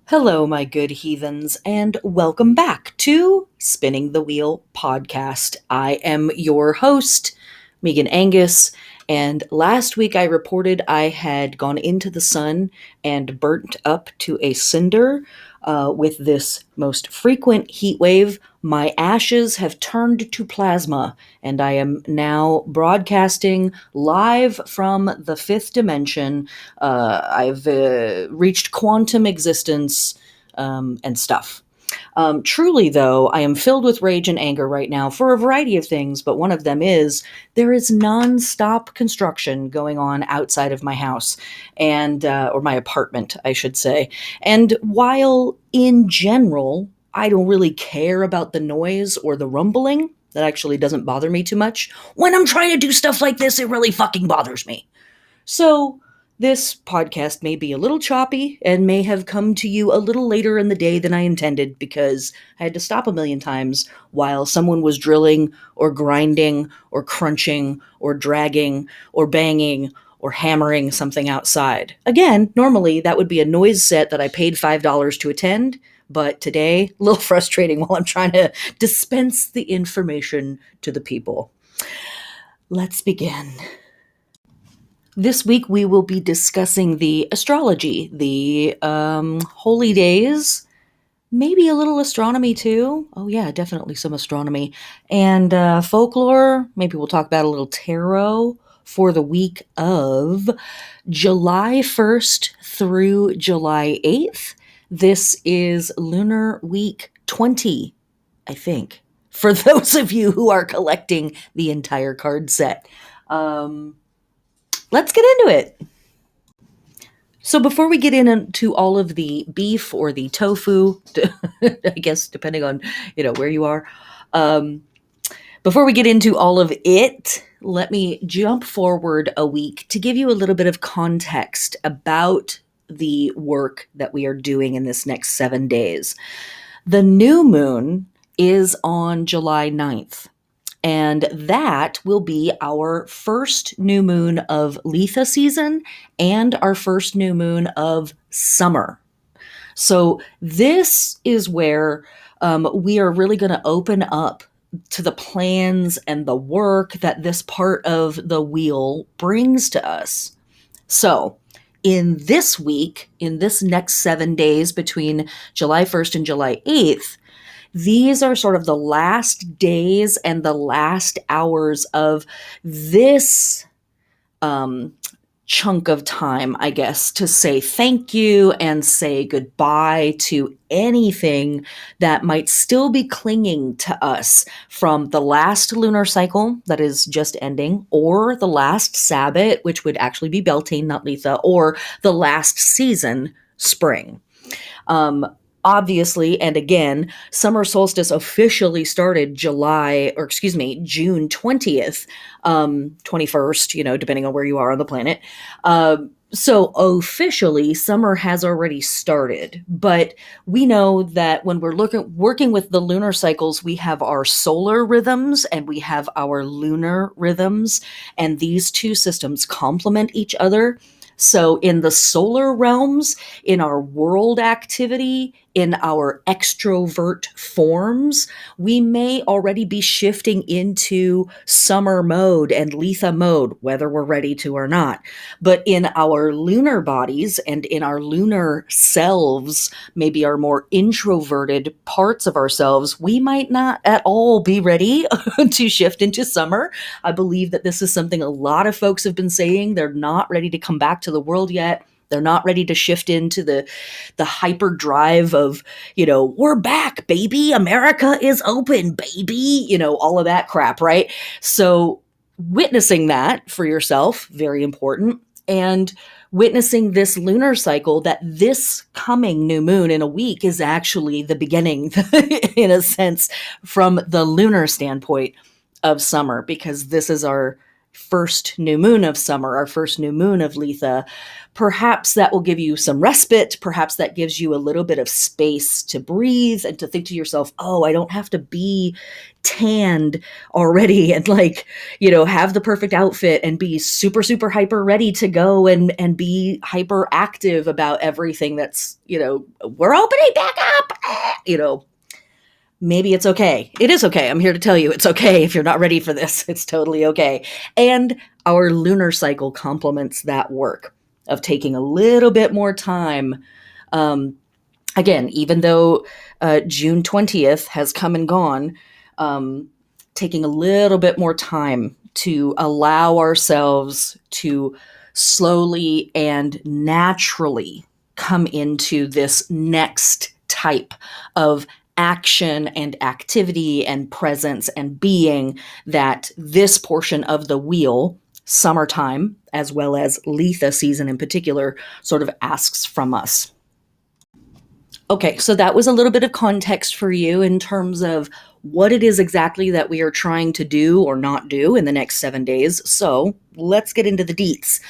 Hello, my good heathens, and welcome back to Spinning the Wheel podcast. I am your host, Megan Angus, and last week I reported I had gone into the sun and burnt up to a cinder with this most frequent heat wave. My ashes have turned to plasma, and I am now broadcasting live from the fifth dimension. I've reached quantum existence and stuff. Truly, though, I am filled with rage and anger right now for a variety of things, but one of them is there is nonstop construction going on outside of my house and or my apartment, I should say. And while in general, I don't really care about the noise or the rumbling, that actually doesn't bother me too much. When I'm trying to do stuff like this, it really fucking bothers me. So, this podcast may be a little choppy and may have come to you a little later in the day than I intended because I had to stop a million times while someone was drilling or grinding or crunching or dragging or banging or hammering something outside. Again, normally that would be a noise set that I paid $5 to attend, but today, a little frustrating while I'm trying to dispense the information to the people. Let's begin. This week we will be discussing the astrology, the holy days, maybe a little astronomy too. Oh yeah, definitely some astronomy. And folklore, maybe we'll talk about a little tarot for the week of July 1st through July 8th. This is Lunar Week 20, I think, for those of you who are collecting the entire card set. Let's get into it. So before we get into all of the beef or the tofu, I guess depending on where you are, before we get into all of it, let me jump forward a week to give you a little bit of context about the work that we are doing in this next 7 days. The new moon is on July 9th. And that will be our first new moon of Litha season and our first new moon of summer. So this is where we are really going to open up to the plans and the work that this part of the wheel brings to us. So in this week, in this next 7 days between July 1st and July 8th, these are sort of the last days and the last hours of this chunk of time, I guess, to say thank you and say goodbye to anything that might still be clinging to us from the last lunar cycle that is just ending, or the last Sabbath, which would actually be Beltane, not Litha, or the last season, spring. Obviously, and again, summer solstice officially started June 20th, 21st, depending on where you are on the planet. So officially, summer has already started, but we know that when we're working with the lunar cycles, we have our solar rhythms and we have our lunar rhythms, and these two systems complement each other. So in the solar realms, in our world activity, in our extrovert forms, we may already be shifting into summer mode and Litha mode, whether we're ready to or not. But in our lunar bodies and in our lunar selves, maybe our more introverted parts of ourselves, we might not at all be ready to shift into summer. I believe that this is something a lot of folks have been saying. They're not ready to come back to the world yet. They're not ready to shift into the hyperdrive of, we're back, baby. America is open, baby. All of that crap, right? So witnessing that for yourself, very important. And witnessing this lunar cycle, that this coming new moon in a week is actually the beginning, in a sense, from the lunar standpoint of summer, because this is our first new moon of summer, our first new moon of Litha. Perhaps that will give you some respite. Perhaps that gives you a little bit of space to breathe and to think to yourself, oh, I don't have to be tanned already and like, have the perfect outfit and be super, super hyper ready to go and be hyper active about everything that's, we're opening back up, maybe it's okay. It is okay. I'm here to tell you it's okay if you're not ready for this. It's totally okay. And our lunar cycle complements that work of taking a little bit more time. Again, even though June 20th has come and gone, taking a little bit more time to allow ourselves to slowly and naturally come into this next type of action and activity and presence and being that this portion of the wheel, summertime, as well as Litha season in particular, sort of asks from us. Okay, so that was a little bit of context for you in terms of what it is exactly that we are trying to do or not do in the next 7 days. So let's get into the deets.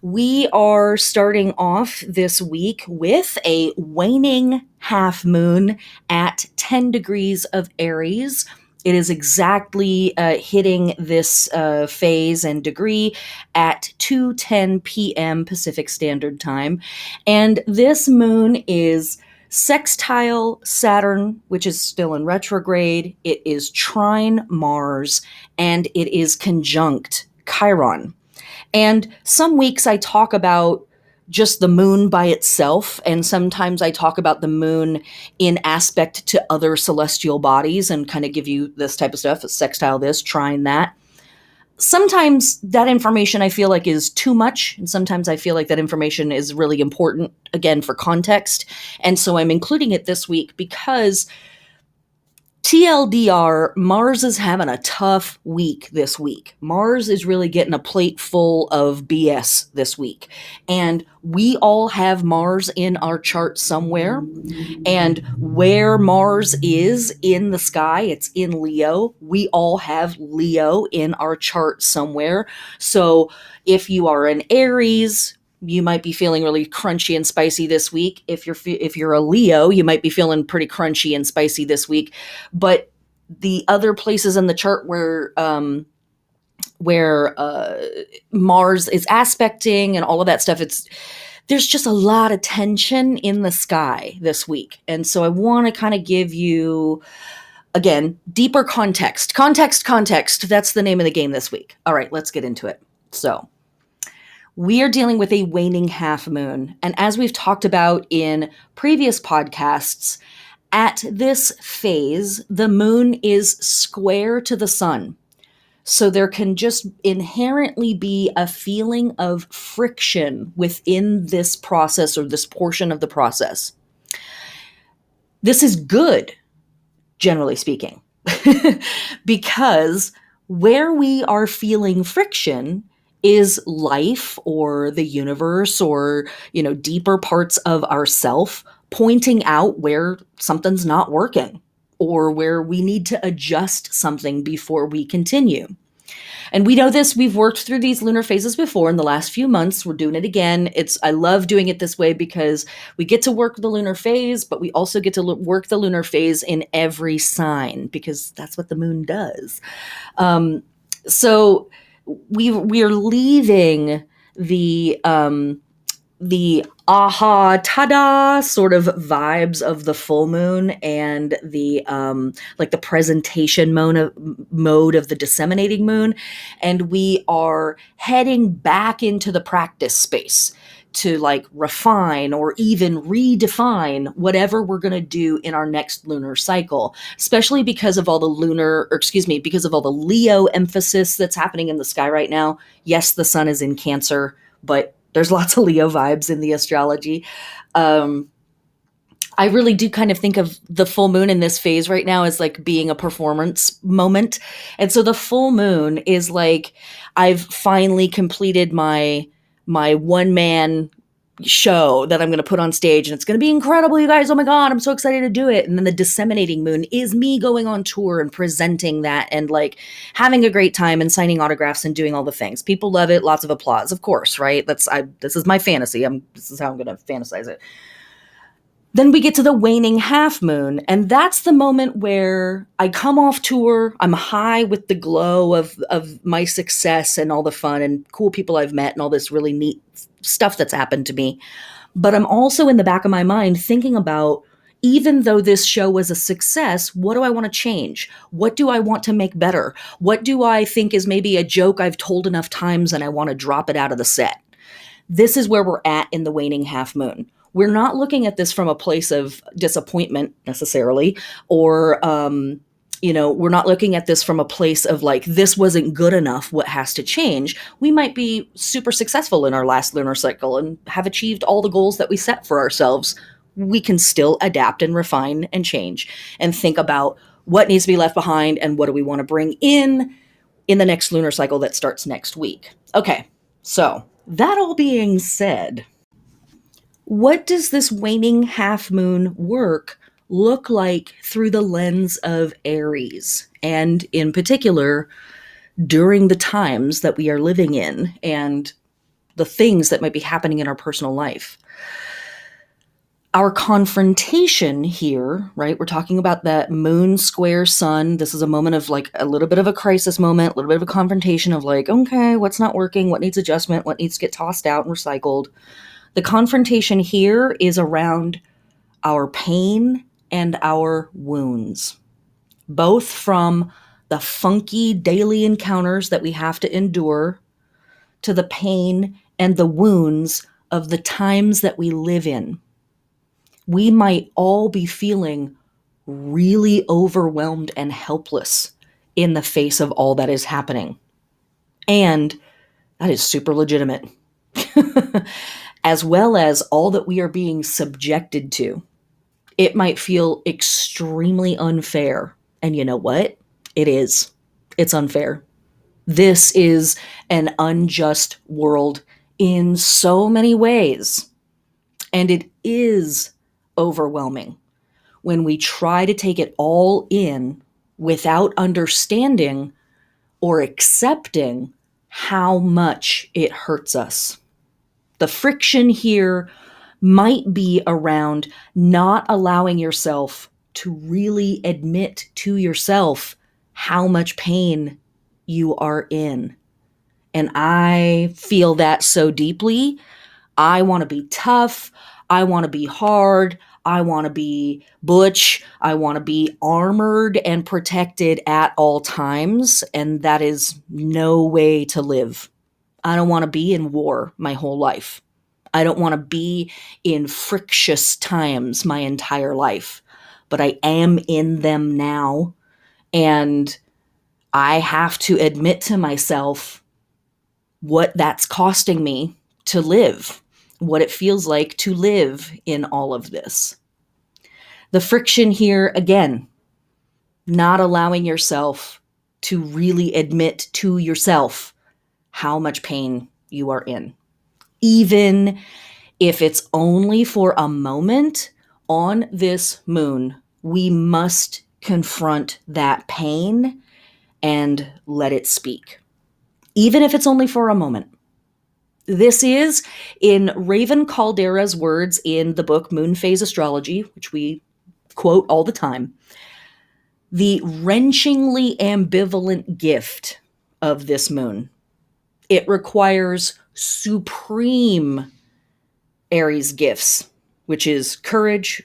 We are starting off this week with a waning half moon at 10 degrees of Aries. It is exactly hitting this phase and degree at 2:10 p.m. Pacific Standard Time. And this moon is sextile Saturn, which is still in retrograde. It is trine Mars, and it is conjunct Chiron. And some weeks I talk about just the moon by itself, and sometimes I talk about the moon in aspect to other celestial bodies and kind of give you this type of stuff, sextile this, trine that. Sometimes that information I feel like is too much, and sometimes I feel like that information is really important, again, for context. And so I'm including it this week because TLDR, Mars is having a tough week this week. Mars is really getting a plate full of BS this week. And we all have Mars in our chart somewhere. And where Mars is in the sky, it's in Leo. We all have Leo in our chart somewhere. So if you are an Aries, you might be feeling really crunchy and spicy this week. If you're a Leo, you might be feeling pretty crunchy and spicy this week. But the other places in the chart where Mars is aspecting and all of that stuff, there's just a lot of tension in the sky this week. And so I want to kind of give you, again, deeper context. Context. That's the name of the game this week. All right, let's get into it. So we are dealing with a waning half moon. And as we've talked about in previous podcasts, at this phase, the moon is square to the sun. So there can just inherently be a feeling of friction within this process or this portion of the process. This is good, generally speaking, because where we are feeling friction is life or the universe or, deeper parts of ourself pointing out where something's not working or where we need to adjust something before we continue. And we know this, we've worked through these lunar phases before in the last few months. We're doing it again. I love doing it this way because we get to work the lunar phase, but we also get to work the lunar phase in every sign because that's what the moon does. So we are leaving the aha, tada sort of vibes of the full moon and the like the presentation mode of the disseminating moon, and we are heading back into the practice space to like refine or even redefine whatever we're going to do in our next lunar cycle, especially because of all because of all the Leo emphasis that's happening in the sky right now. Yes, the sun is in Cancer, but there's lots of Leo vibes in the astrology. I really do kind of think of the full moon in this phase right now as like being a performance moment. And so the full moon is like, I've finally completed my one-man show that I'm going to put on stage, and it's going to be incredible, you guys. Oh my God, I'm so excited to do it. And then the disseminating moon is me going on tour and presenting that and like having a great time and signing autographs and doing all the things. People love it. Lots of applause, of course, right? This is my fantasy. This is how I'm going to fantasize it. Then we get to the waning half moon, and that's the moment where I come off tour. I'm high with the glow of my success and all the fun and cool people I've met and all this really neat stuff that's happened to me. But I'm also in the back of my mind thinking about, even though this show was a success, what do I want to change? What do I want to make better? What do I think is maybe a joke I've told enough times and I want to drop it out of the set? This is where we're at in the waning half moon. We're not looking at this from a place of disappointment necessarily, or, we're not looking at this from a place of like, this wasn't good enough, what has to change? We might be super successful in our last lunar cycle and have achieved all the goals that we set for ourselves. We can still adapt and refine and change and think about what needs to be left behind and what do we want to bring in the next lunar cycle that starts next week. Okay, so that all being said, what does this waning half moon work look like through the lens of Aries? And in particular, during the times that we are living in and the things that might be happening in our personal life. Our confrontation here, right? We're talking about that moon square sun. This is a moment of like a little bit of a crisis moment, a little bit of a confrontation of like, okay, what's not working? What needs adjustment? What needs to get tossed out and recycled? The confrontation here is around our pain and our wounds, both from the funky daily encounters that we have to endure to the pain and the wounds of the times that we live in. We might all be feeling really overwhelmed and helpless in the face of all that is happening. And that is super legitimate. As well as all that we are being subjected to. It might feel extremely unfair. And you know what? It is. It's unfair. This is an unjust world in so many ways. And it is overwhelming when we try to take it all in without understanding or accepting how much it hurts us. The friction here might be around not allowing yourself to really admit to yourself how much pain you are in. And I feel that so deeply. I want to be tough. I want to be hard. I want to be butch. I want to be armored and protected at all times. And that is no way to live. I don't want to be in war my whole life. I don't want to be in frictious times my entire life, but I am in them now. And I have to admit to myself what that's costing me to live, what it feels like to live in all of this. The friction here, again, not allowing yourself to really admit to yourself how much pain you are in. Even if it's only for a moment on this moon, we must confront that pain and let it speak. Even if it's only for a moment. This is, in Raven Caldera's words in the book Moon Phase Astrology, which we quote all the time, the wrenchingly ambivalent gift of this moon. It requires supreme Aries gifts, which is courage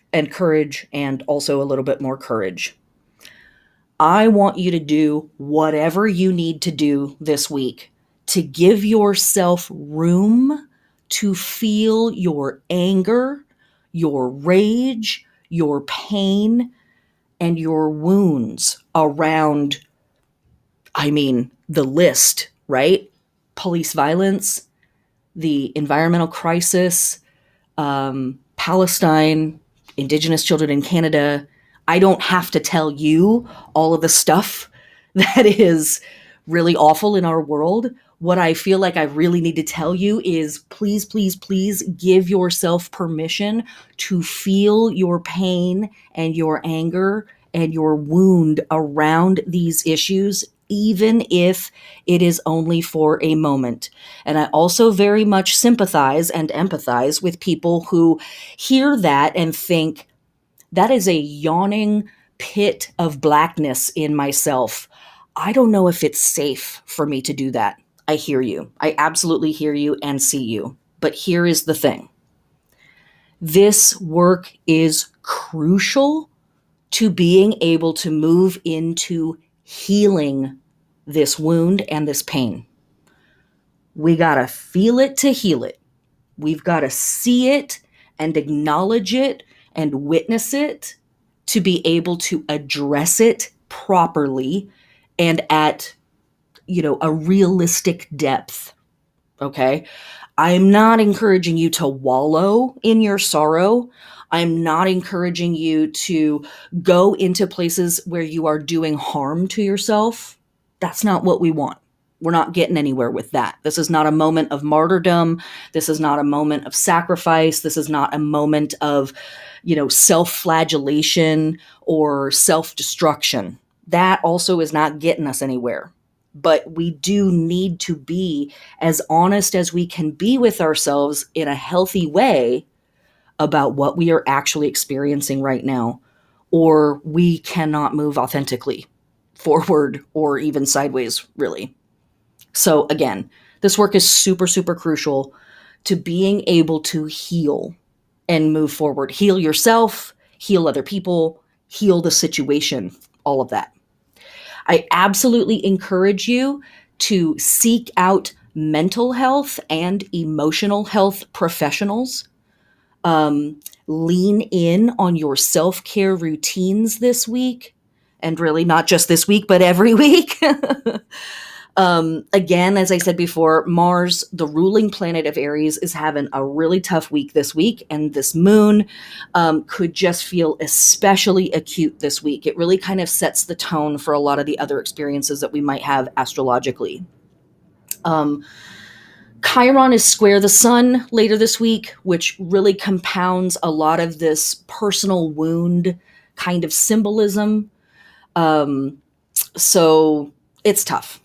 and also a little bit more courage. I want you to do whatever you need to do this week to give yourself room to feel your anger, your rage, your pain, and your wounds around, the list, right? Police violence, the environmental crisis, Palestine, Indigenous children in Canada. I don't have to tell you all of the stuff that is really awful in our world. what I feel like I really need to tell you is please, please, please give yourself permission to feel your pain and your anger and your wound around these issues, even if it is only for a moment. And I also very much sympathize and empathize with people who hear that and think, that is a yawning pit of blackness in myself. I don't know if it's safe for me to do that. I hear you. I absolutely hear you and see you. But here is the thing. This work is crucial to being able to move into healing this wound and this pain. We got to feel it to heal it. We've got to see it and acknowledge it and witness it to be able to address it properly and at, a realistic depth. Okay. I'm not encouraging you to wallow in your sorrow. I'm not encouraging you to go into places where you are doing harm to yourself. That's not what we want. We're not getting anywhere with that. This is not a moment of martyrdom. This is not a moment of sacrifice. This is not a moment of, self-flagellation or self-destruction. That also is not getting us anywhere. But we do need to be as honest as we can be with ourselves in a healthy way about what we are actually experiencing right now, or we cannot move authentically forward or even sideways, really. So again, this work is super, super crucial to being able to heal and move forward. Heal yourself, heal other people, heal the situation, all of that. I absolutely encourage you to seek out mental health and emotional health professionals. Lean in on your self-care routines this week, and really not just this week, but every week. Again, as I said before, Mars, the ruling planet of Aries, is having a really tough week this week, and this moon could just feel especially acute this week. It really kind of sets the tone for a lot of the other experiences that we might have astrologically. Chiron is square the sun later this week, which really compounds a lot of this personal wound kind of symbolism. So it's tough.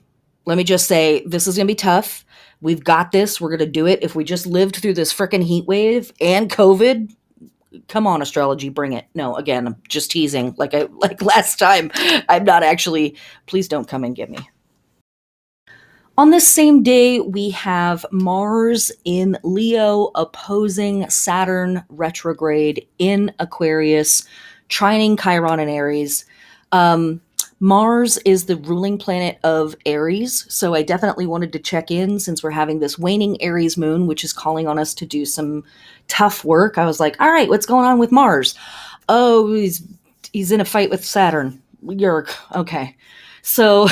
Let me just say, this is going to be tough. We've got this. We're going to do it. If we just lived through this freaking heat wave and COVID, come on, astrology, bring it. No, again, I'm just teasing. Like last time, I'm not actually, please don't come and get me. On this same day, we have Mars in Leo opposing Saturn retrograde in Aquarius, trining Chiron in Aries. Mars is the ruling planet of Aries, so I definitely wanted to check in since we're having this waning Aries moon, which is calling on us to do some tough work. I was like, all right, what's going on with Mars? Oh, he's in a fight with Saturn. Yerk. Okay. So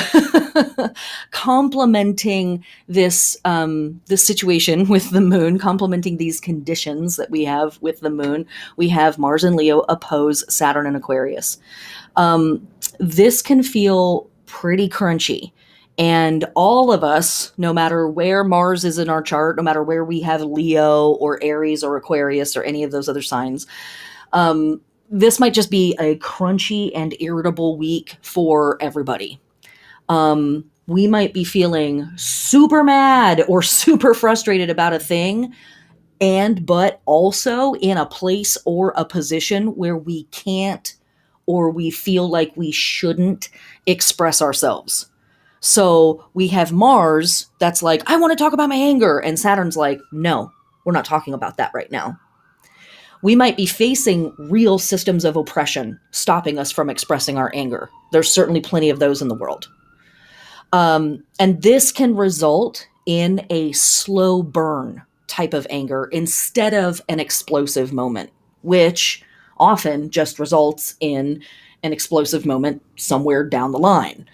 complementing this situation with the moon, complementing these conditions that we have with the moon, we have Mars and Leo oppose Saturn and Aquarius. This can feel pretty crunchy. And all of us, no matter where Mars is in our chart, no matter where we have Leo or Aries or Aquarius or any of those other signs, this might just be a crunchy and irritable week for everybody. We might be feeling super mad or super frustrated about a thing, but also in a place or a position where we can't or we feel like we shouldn't express ourselves. So we have Mars that's like, I want to talk about my anger. And Saturn's like, no, we're not talking about that right now. We might be facing real systems of oppression stopping us from expressing our anger. There's certainly plenty of those in the world. And this can result in a slow burn type of anger instead of an explosive moment, which often just results in an explosive moment somewhere down the line.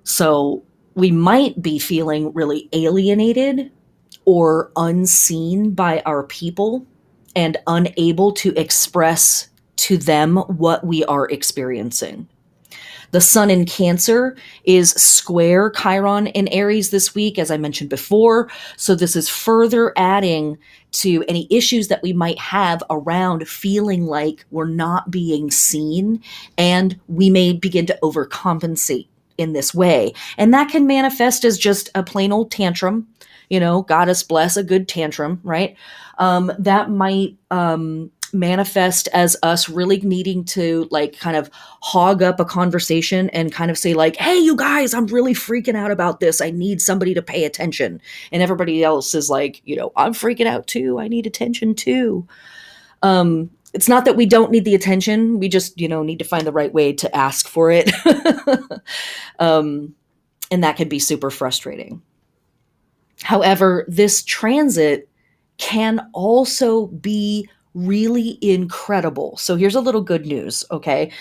So we might be feeling really alienated or unseen by our people and unable to express to them what we are experiencing. The sun in Cancer is square Chiron in Aries this week, as I mentioned before. So this is further adding to any issues that we might have around feeling like we're not being seen, and we may begin to overcompensate in this way. And that can manifest as just a plain old tantrum. Goddess bless a good tantrum, right? That might manifest as us really needing to like kind of hog up a conversation and kind of say like, hey, you guys, I'm really freaking out about this. I need somebody to pay attention. And everybody else is like, I'm freaking out too. I need attention too. It's not that we don't need the attention. We just, need to find the right way to ask for it. And that can be super frustrating. However, this transit can also be really incredible. So here's a little good news, okay?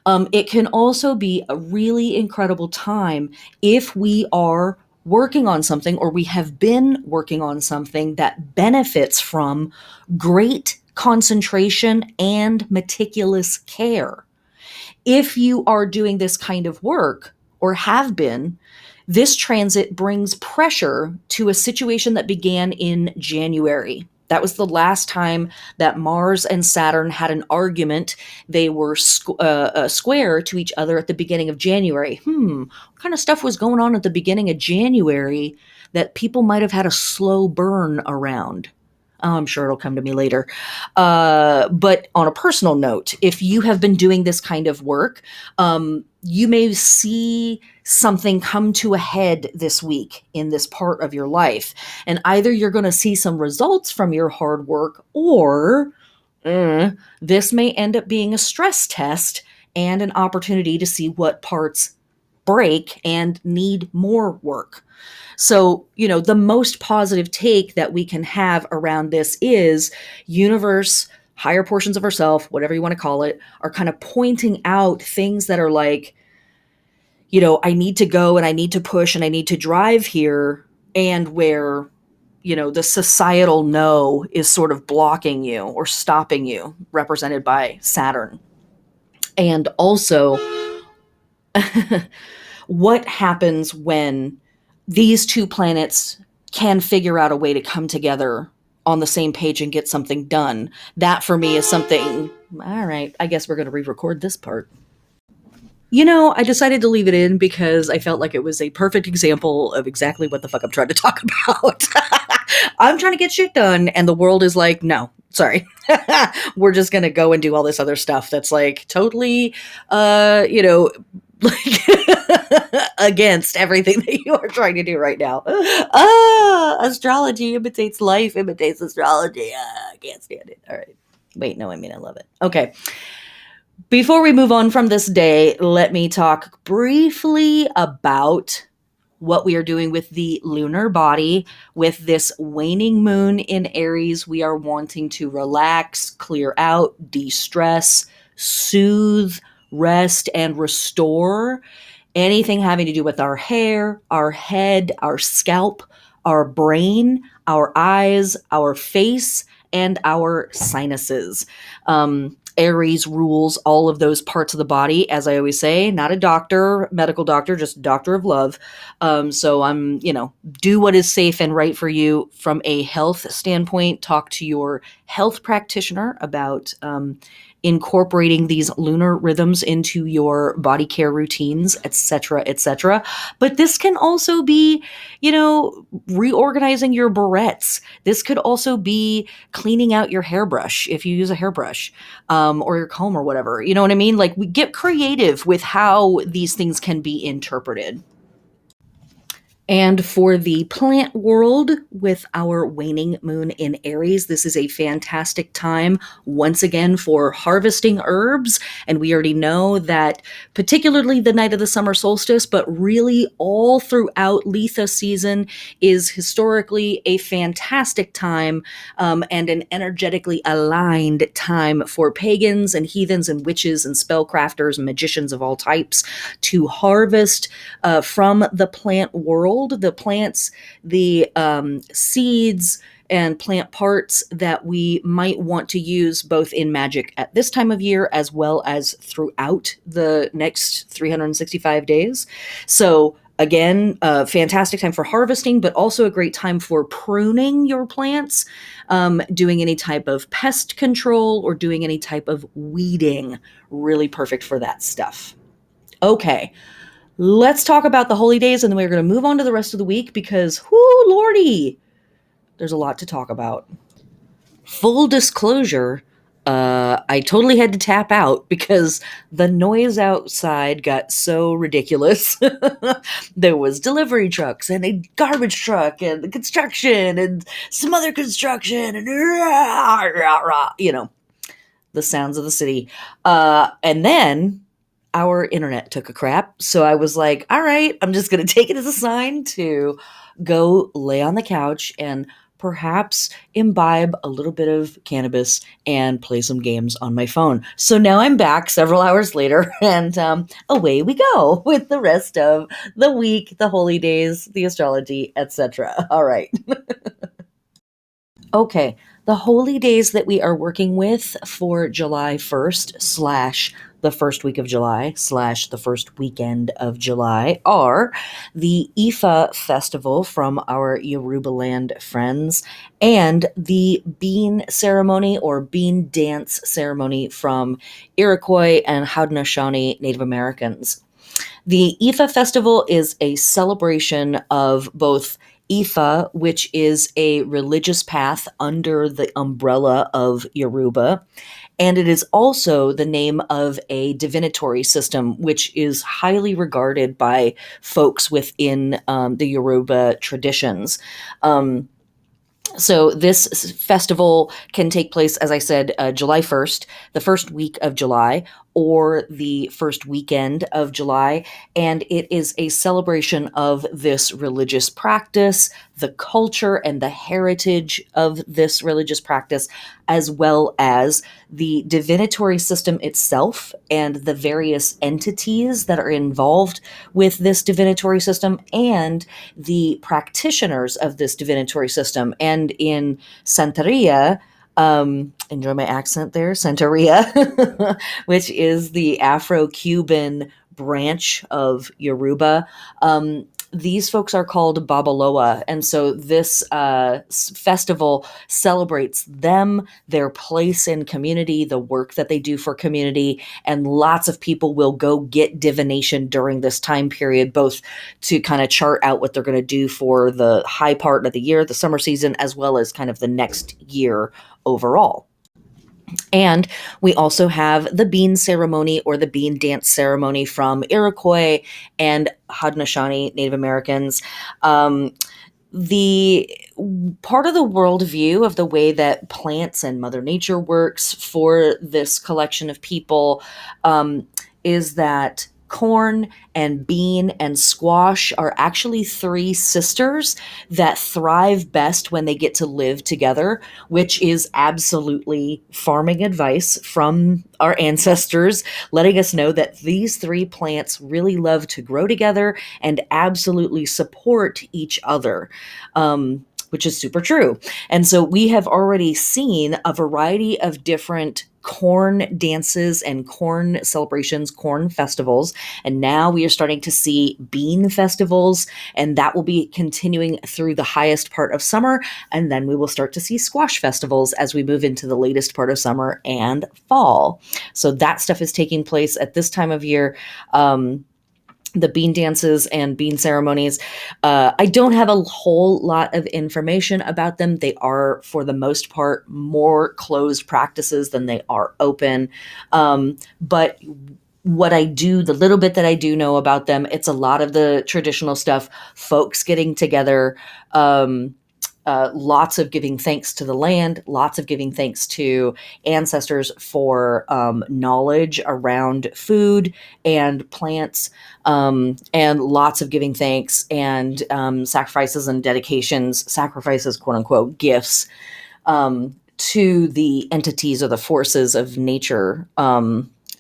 It can also be a really incredible time if we are working on something, or we have been working on something that benefits from great concentration and meticulous care. If you are doing this kind of work, or have been, this transit brings pressure to a situation that began in January. That was the last time that Mars and Saturn had an argument. They were square to each other at the beginning of January. What kind of stuff was going on at the beginning of January that people might have had a slow burn around? Oh, I'm sure it'll come to me later. But on a personal note, if you have been doing this kind of work, you may see something come to a head this week in this part of your life. And either you're going to see some results from your hard work, or this may end up being a stress test and an opportunity to see what parts break and need more work. So, the most positive take that we can have around this is universe, higher portions of ourself, whatever you want to call it, are kind of pointing out things that are like, I need to go and I need to push and I need to drive here, and where, the societal no is sort of blocking you or stopping you, represented by Saturn. And also, what happens when these two planets can figure out a way to come together on the same page and get something done? That for me is something, all right, I guess we're going to re-record this part. I decided to leave it in because I felt like it was a perfect example of exactly what the fuck I'm trying to talk about. I'm trying to get shit done, and the world is like, no, sorry. We're just going to go and do all this other stuff that's like totally, like against everything that you are trying to do right now. Astrology imitates life, imitates astrology. I can't stand it. All right. Wait, no, I love it. Okay. Before we move on from this day, let me talk briefly about what we are doing with the lunar body. With this waning moon in Aries, we are wanting to relax, clear out, de-stress, soothe, rest, and restore anything having to do with our hair, our head, our scalp, our brain, our eyes, our face, and our sinuses. Aries rules all of those parts of the body, as I always say, not a doctor, medical doctor, just doctor of love. So I'm, do what is safe and right for you from a health standpoint. Talk to your health practitioner about incorporating these lunar rhythms into your body care routines, etc., etc. But this can also be, reorganizing your barrettes. This could also be cleaning out your hairbrush if you use a hairbrush, or your comb or whatever. You know what I mean? Like, we get creative with how these things can be interpreted. And for the plant world, with our waning moon in Aries, this is a fantastic time, once again, for harvesting herbs. And we already know that particularly the night of the summer solstice, but really all throughout Litha season, is historically a fantastic time, and an energetically aligned time for pagans and heathens and witches and spellcrafters and magicians of all types to harvest from the plant world. The plants, the seeds, and plant parts that we might want to use both in magic at this time of year as well as throughout the next 365 days. So again, a fantastic time for harvesting, but also a great time for pruning your plants, doing any type of pest control or doing any type of weeding. Really perfect for that stuff. Okay, let's talk about the holy days, and then we're going to move on to the rest of the week because, whoo, lordy, there's a lot to talk about. Full disclosure, I totally had to tap out because the noise outside got so ridiculous. There was delivery trucks and a garbage truck and the construction and some other construction and rah, rah, rah, the sounds of the city. And then our internet took a crap. So I was like, all right, I'm just going to take it as a sign to go lay on the couch and perhaps imbibe a little bit of cannabis and play some games on my phone. So now I'm back several hours later, and away we go with the rest of the week, the holy days, the astrology, etc. All right. Okay, the holy days that we are working with for July 1st slash the first week of July slash the first weekend of July are the Ifa festival from our Yoruba land friends and the bean ceremony or bean dance ceremony from Iroquois and Haudenosaunee Native Americans. The Ifa festival is a celebration of both Ifa, which is a religious path under the umbrella of Yoruba, and it is also the name of a divinatory system, which is highly regarded by folks within the Yoruba traditions. So this festival can take place, as I said, July 1st, the first week of July, or the first weekend of July. And it is a celebration of this religious practice, the culture and the heritage of this religious practice, as well as the divinatory system itself and the various entities that are involved with this divinatory system and the practitioners of this divinatory system. And in Santeria, enjoy my accent there, Santeria, which is the Afro-Cuban branch of Yoruba. These folks are called Babaloa, and so this festival celebrates them, their place in community, the work that they do for community, and lots of people will go get divination during this time period, both to kind of chart out what they're going to do for the high part of the year, the summer season, as well as kind of the next year overall. And we also have the bean ceremony or the bean dance ceremony from Iroquois and Haudenosaunee Native Americans. The part of the worldview of the way that plants and Mother Nature works for this collection of people is that corn and bean and squash are actually three sisters that thrive best when they get to live together, which is absolutely farming advice from our ancestors, letting us know that these three plants really love to grow together and absolutely support each other. Which is super true. And so we have already seen a variety of different corn dances and corn celebrations, corn festivals. And now we are starting to see bean festivals, and that will be continuing through the highest part of summer. And then we will start to see squash festivals as we move into the latest part of summer and fall. So that stuff is taking place at this time of year. The bean dances and bean ceremonies. I don't have a whole lot of information about them. They are, for the most part, more closed practices than they are open. But what I do, the little bit that I do know about them, it's a lot of the traditional stuff, folks getting together, lots of giving thanks to the land, lots of giving thanks to ancestors for knowledge around food and plants, and lots of giving thanks and sacrifices and dedications, sacrifices, quote unquote, gifts to the entities or the forces of nature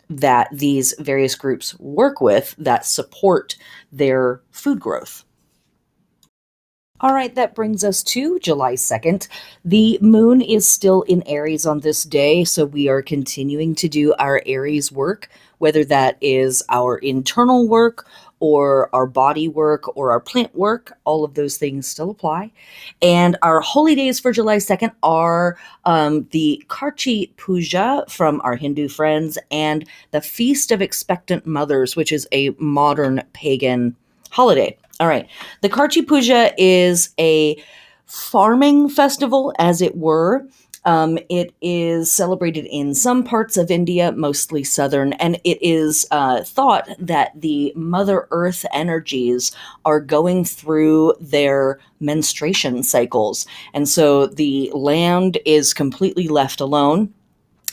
that these various groups work with that support their food growth. All right, that brings us to July 2nd. The moon is still in Aries on this day, so we are continuing to do our Aries work, whether that is our internal work or our body work or our plant work. All of those things still apply. And our holy days for July 2nd are the Karchi Puja from our Hindu friends and the Feast of Expectant Mothers, which is a modern pagan holiday. All right. The Karchi Puja is a farming festival, as it were. It is celebrated in some parts of India, mostly southern, and it is thought that the Mother Earth energies are going through their menstruation cycles. And so the land is completely left alone.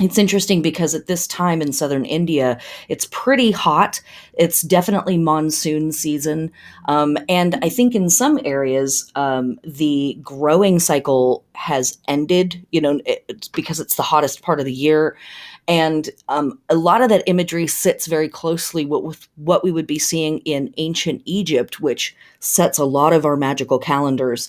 It's interesting because at this time in southern India, it's pretty hot. It's definitely monsoon season. And I think in some areas, the growing cycle has ended, it's because it's the hottest part of the year. And a lot of that imagery sits very closely with what we would be seeing in ancient Egypt, which sets a lot of our magical calendars,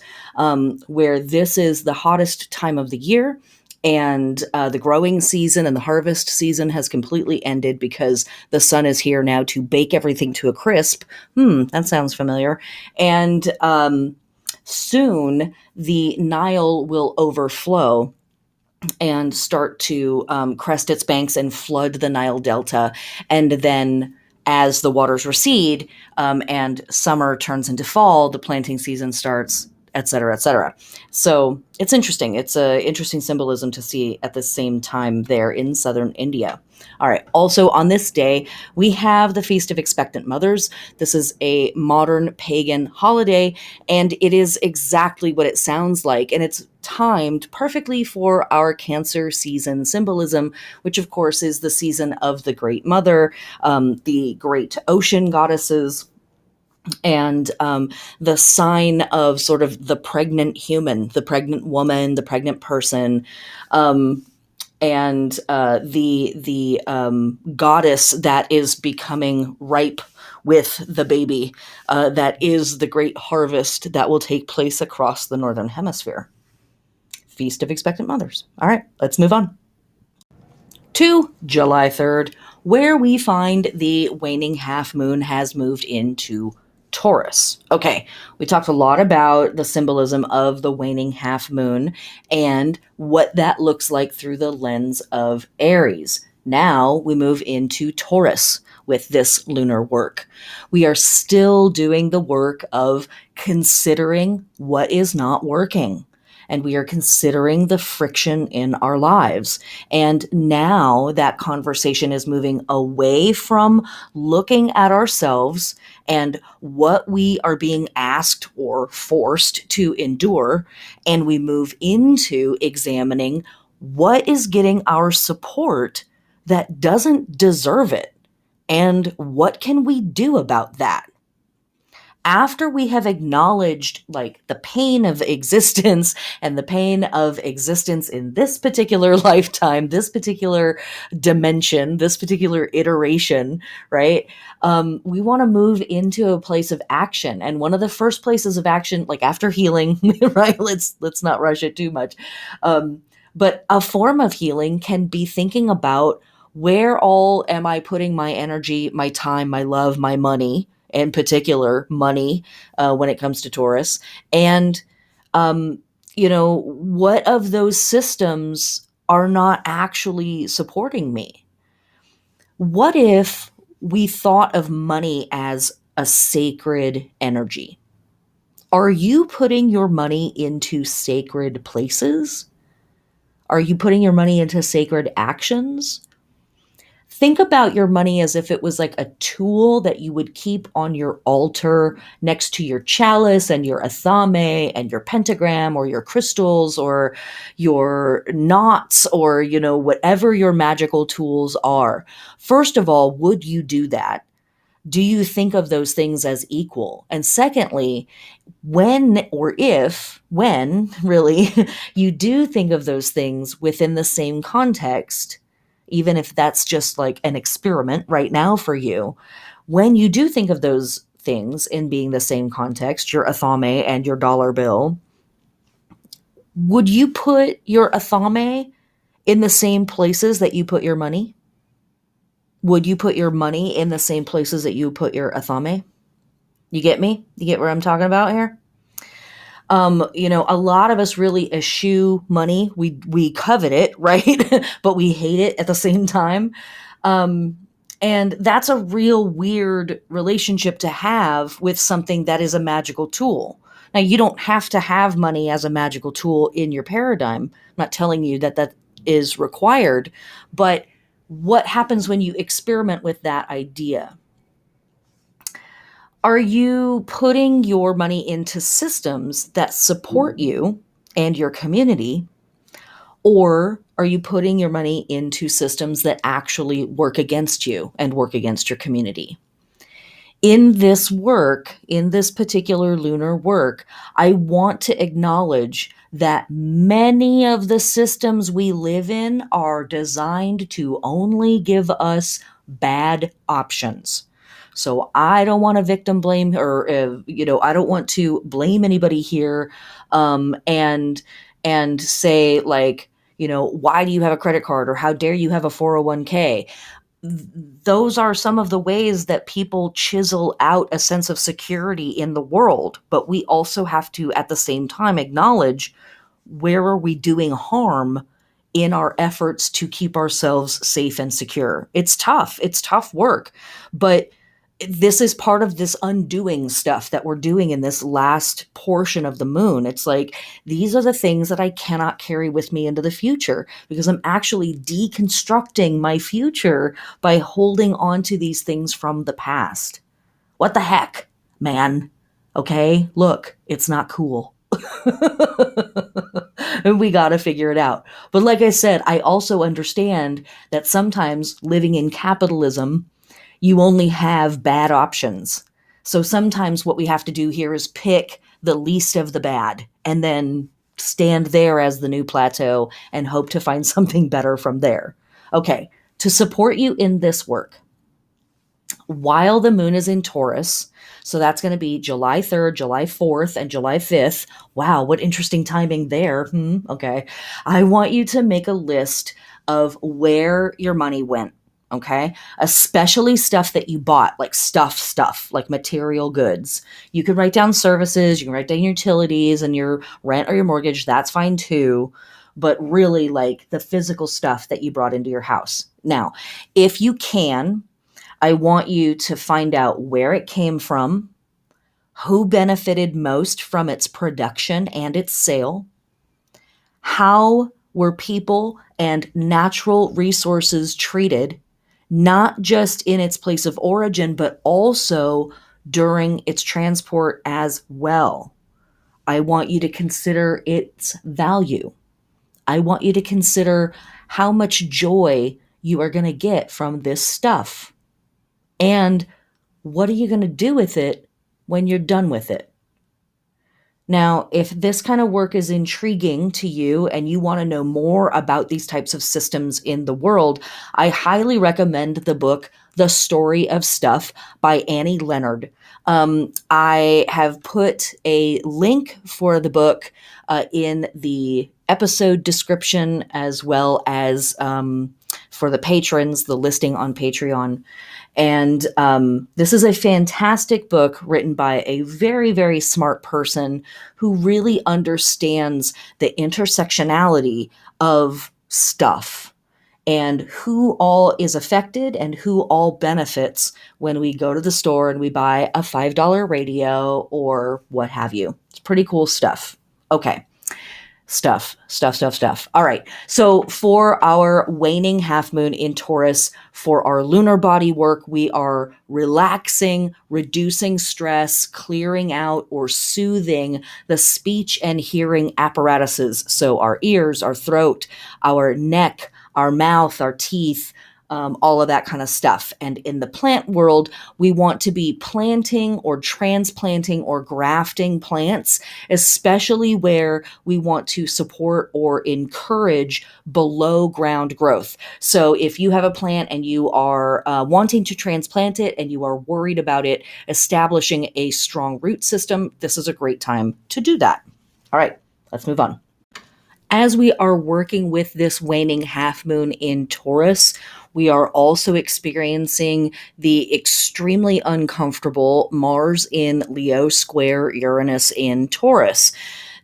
where this is the hottest time of the year. And the growing season and the harvest season has completely ended because the sun is here now to bake everything to a crisp. That sounds familiar. And soon the Nile will overflow and start to crest its banks and flood the Nile Delta. And then as the waters recede and summer turns into fall, the planting season starts, et cetera, et cetera. So it's interesting. It's an interesting symbolism to see at the same time there in southern India. All right. Also on this day, we have the Feast of Expectant Mothers. This is a modern pagan holiday, and it is exactly what it sounds like. And it's timed perfectly for our Cancer season symbolism, which of course is the season of the Great Mother, the great ocean goddesses, and the sign of sort of the pregnant human, the pregnant woman, the pregnant person, and the goddess that is becoming ripe with the baby. That is the great harvest that will take place across the northern hemisphere. Feast of Expectant Mothers. All right, let's move on to July 3rd, where we find the waning half moon has moved into Taurus. Okay, we talked a lot about the symbolism of the waning half moon and what that looks like through the lens of Aries. Now we move into Taurus with this lunar work. We are still doing the work of considering what is not working. And we are considering the friction in our lives. And now that conversation is moving away from looking at ourselves and what we are being asked or forced to endure. And we move into examining what is getting our support that doesn't deserve it. And what can we do about that? After we have acknowledged like the pain of existence and the pain of existence in this particular lifetime, this particular dimension, this particular iteration, right? We want to move into a place of action. And one of the first places of action, like after healing, right? Let's not rush it too much. But a form of healing can be thinking about where all am I putting my energy, my time, my love, my money, in particular money, when it comes to Taurus. And, what of those systems are not actually supporting me? What if we thought of money as a sacred energy? Are you putting your money into sacred places? Are you putting your money into sacred actions? Think about your money as if it was like a tool that you would keep on your altar next to your chalice and your athame and your pentagram or your crystals or your knots or, whatever your magical tools are. First of all, would you do that? Do you think of those things as equal? And secondly, when really you do think of those things within the same context, even if that's just like an experiment right now for you, when you do think of those things in being the same context, your athame and your dollar bill, would you put your athame in the same places that you put your money? Would you put your money in the same places that you put your athame? You get me? You get what I'm talking about here? A lot of us really eschew money. We covet it, right? But we hate it at the same time. Um, and that's a real weird relationship to have with something that is a magical tool. Now, you don't have to have money as a magical tool in your paradigm. I'm not telling you that that is required, but what happens when you experiment with that idea? Are you putting your money into systems that support you and your community? Or are you putting your money into systems that actually work against you and work against your community? In this work, in this particular lunar work, I want to acknowledge that many of the systems we live in are designed to only give us bad options. So I don't want to victim blame, or I don't want to blame anybody here, and say, like, why do you have a credit card, or how dare you have a 401k? Those are some of the ways that people chisel out a sense of security in the world. But we also have to, at the same time, acknowledge, where are we doing harm in our efforts to keep ourselves safe and secure? It's tough. It's tough work. But this is part of this undoing stuff that we're doing in this last portion of the moon. It's like, these are the things that I cannot carry with me into the future, because I'm actually deconstructing my future by holding on to these things from the past. What the heck, man? Okay, look, it's not cool. And we got to figure it out. But like I said, I also understand that sometimes living in capitalism, you only have bad options. So sometimes what we have to do here is pick the least of the bad and then stand there as the new plateau and hope to find something better from there. Okay, to support you in this work, while the moon is in Taurus, so that's going to be July 3rd, July 4th, and July 5th. Wow, what interesting timing there. Okay. I want you to make a list of where your money went. Okay. Especially stuff that you bought, like stuff, like material goods. You can write down services, you can write down utilities and your rent or your mortgage. That's fine too. But really, like the physical stuff that you brought into your house. Now, if you can, I want you to find out where it came from, who benefited most from its production and its sale, how were people and natural resources treated, not just in its place of origin, but also during its transport as well. I want you to consider its value. I want you to consider how much joy you are going to get from this stuff. And what are you going to do with it when you're done with it? Now, if this kind of work is intriguing to you and you want to know more about these types of systems in the world, I highly recommend the book The Story of Stuff by Annie Leonard. I have put a link for the book in the episode description, as well as for the patrons, the listing on Patreon. And this is a fantastic book written by a very, very smart person who really understands the intersectionality of stuff and who all is affected and who all benefits when we go to the store and we buy a $5 radio or what have you. It's pretty cool stuff. Okay. Stuff. All right. So for our waning half moon in Taurus, for our lunar body work, we are relaxing, reducing stress, clearing out or soothing the speech and hearing apparatuses. So our ears, our throat, our neck, our mouth, our teeth, all of that kind of stuff. And in the plant world, we want to be planting or transplanting or grafting plants, especially where we want to support or encourage below ground growth. So if you have a plant and you are wanting to transplant it and you are worried about it establishing a strong root system, this is a great time to do that. All right, let's move on. As we are working with this waning half moon in Taurus, we are also experiencing the extremely uncomfortable Mars in Leo square Uranus in Taurus.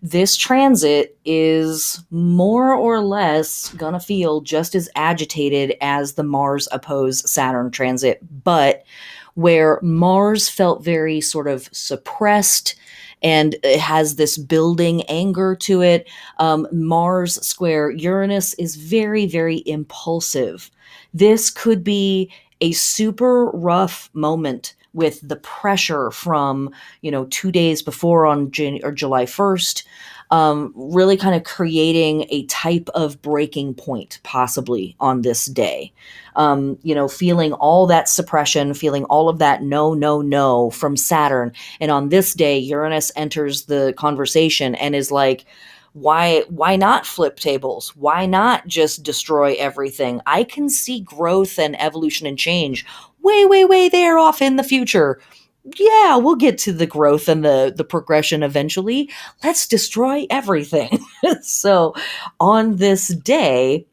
This transit is more or less gonna feel just as agitated as the Mars opposed Saturn transit, but where Mars felt very sort of suppressed and it has this building anger to it. Mars square Uranus is very, very impulsive. This could be a super rough moment with the pressure from, 2 days before on July 1st, really kind of creating a type of breaking point possibly on this day. Feeling all that suppression, feeling all of that no, no, no from Saturn. And on this day, Uranus enters the conversation and is like, why not flip tables? Why not just destroy everything? I can see growth and evolution and change way, way, way there off in the future. Yeah, we'll get to the growth and the progression eventually. Let's destroy everything. So on this day,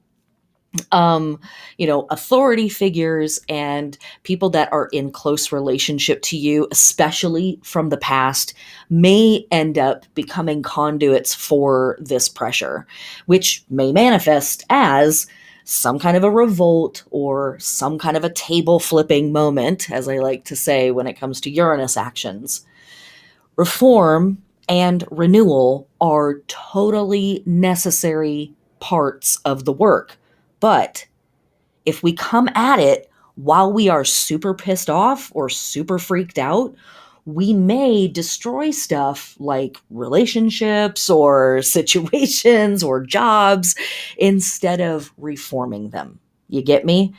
authority figures and people that are in close relationship to you, especially from the past, may end up becoming conduits for this pressure, which may manifest as some kind of a revolt or some kind of a table flipping moment, as I like to say when it comes to Uranus actions. Reform and renewal are totally necessary parts of the work. But if we come at it while we are super pissed off or super freaked out, we may destroy stuff like relationships or situations or jobs instead of reforming them. You get me?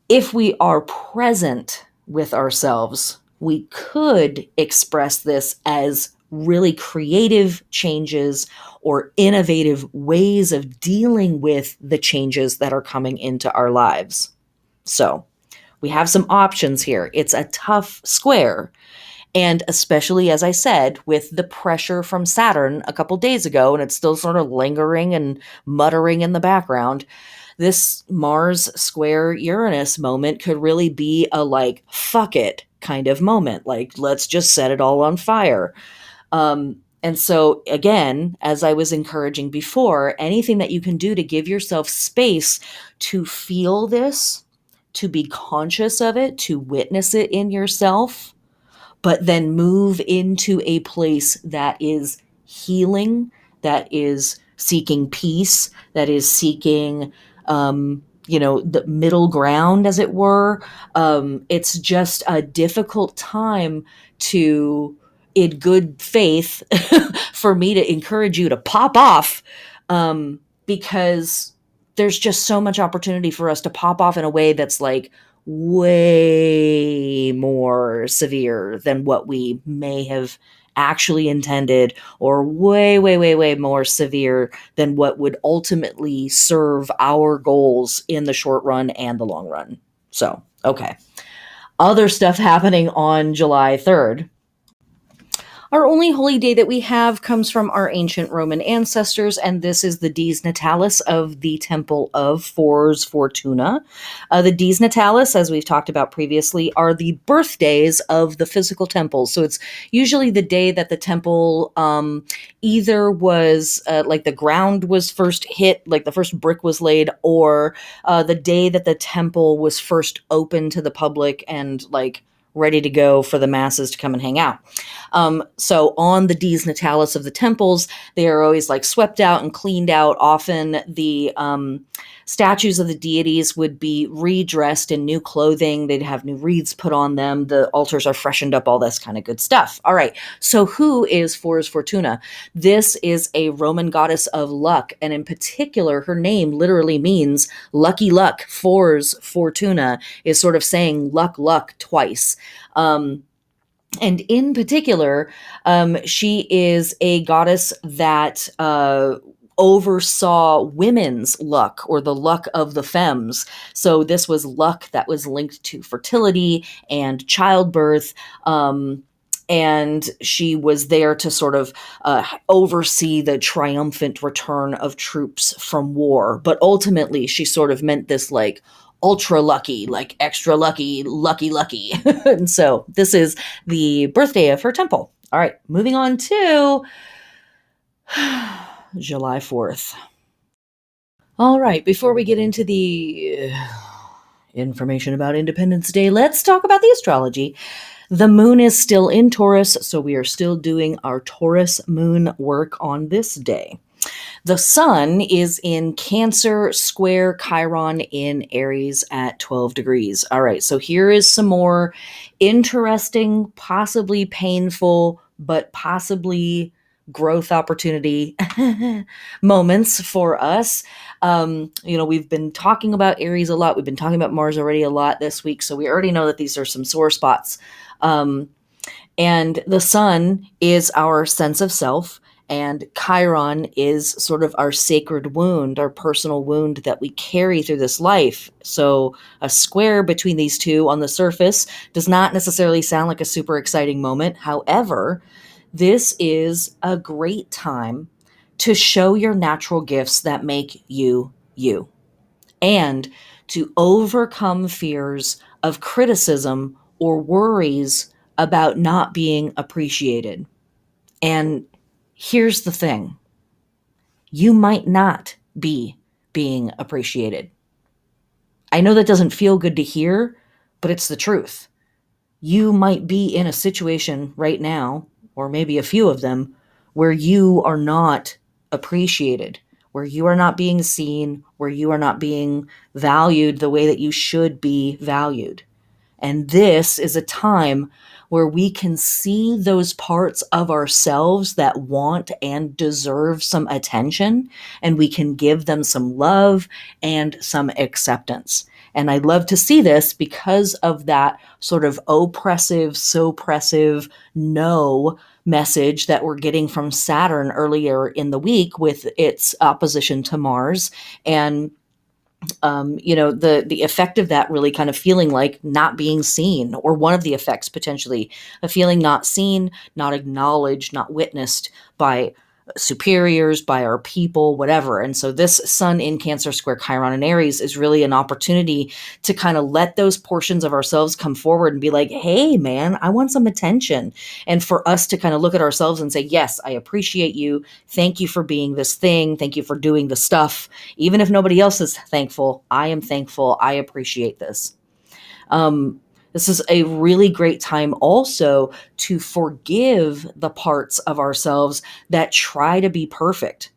If we are present with ourselves, we could express this as really creative changes or innovative ways of dealing with the changes that are coming into our lives. So we have some options here. It's a tough square. And especially, as I said, with the pressure from Saturn a couple days ago, and it's still sort of lingering and muttering in the background, this Mars square Uranus moment could really be a like, fuck it kind of moment. Like, let's just set it all on fire. And so, again, as I was encouraging before, anything that you can do to give yourself space to feel this, to be conscious of it, to witness it in yourself, but then move into a place that is healing, that is seeking peace, that is seeking, the middle ground, as it were. It's just a difficult time to, in good faith, for me to encourage you to pop off, because there's just so much opportunity for us to pop off in a way that's like way more severe than what we may have actually intended, or way, way, way, way more severe than what would ultimately serve our goals in the short run and the long run. So, okay. Other stuff happening on July 3rd. Our only holy day that we have comes from our ancient Roman ancestors, and this is the Dies Natalis of the Temple of Fors Fortuna. The Dies Natalis, as we've talked about previously, are the birthdays of the physical temples. So it's usually the day that the temple either was like the ground was first hit, like the first brick was laid, or the day that the temple was first open to the public and like ready to go for the masses to come and hang out. So on the Dies Natalis of the temples, they are always like swept out and cleaned out. Often the statues of the deities would be redressed in new clothing. They'd have new wreaths put on them. The altars are freshened up, all this kind of good stuff. All right. So who is Fors Fortuna? This is a Roman goddess of luck. And in particular, her name literally means lucky luck. Fors Fortuna is sort of saying luck, luck twice. And in particular, she is a goddess that oversaw women's luck, or the luck of the femmes. So this was luck that was linked to fertility and childbirth. And she was there to sort of oversee the triumphant return of troops from war. But ultimately, she sort of meant this like ultra lucky, like extra lucky, lucky, lucky. And so this is the birthday of her temple. All right, moving on to July 4th. All right, before we get into the information about Independence Day, let's talk about the astrology. The moon is still in Taurus, so we are still doing our Taurus moon work on this day. The sun is in Cancer square Chiron in Aries at 12 degrees. All right, so here is some more interesting, possibly painful, but possibly growth opportunity moments for us. We've been talking about Aries a lot. We've been talking about Mars already a lot this week, so we already know that these are some sore spots. And the sun is our sense of self, and Chiron is sort of our sacred wound, our personal wound that we carry through this life. So a square between these two on the surface does not necessarily sound like a super exciting moment. However, this is a great time to show your natural gifts that make you you, and to overcome fears of criticism or worries about not being appreciated. And here's the thing. You might not be being appreciated. I know that doesn't feel good to hear, but it's the truth. You might be in a situation right now, or maybe a few of them, where you are not appreciated, where you are not being seen, where you are not being valued the way that you should be valued. And this is a time where we can see those parts of ourselves that want and deserve some attention, and we can give them some love and some acceptance. And I love to see this because of that sort of oppressive, suppressive no message that we're getting from Saturn earlier in the week with its opposition to Mars. And the effect of that really kind of feeling like not being seen, or one of the effects potentially, a feeling not seen, not acknowledged, not witnessed by superiors, by our people, whatever. And so this sun in Cancer square Chiron and Aries is really an opportunity to kind of let those portions of ourselves come forward and be like, hey man, I want some attention. And for us to kind of look at ourselves and say, yes, I appreciate you. Thank you for being this thing. Thank you for doing the stuff. Even if nobody else is thankful, I am thankful. I appreciate this. This is a really great time also to forgive the parts of ourselves that try to be perfect,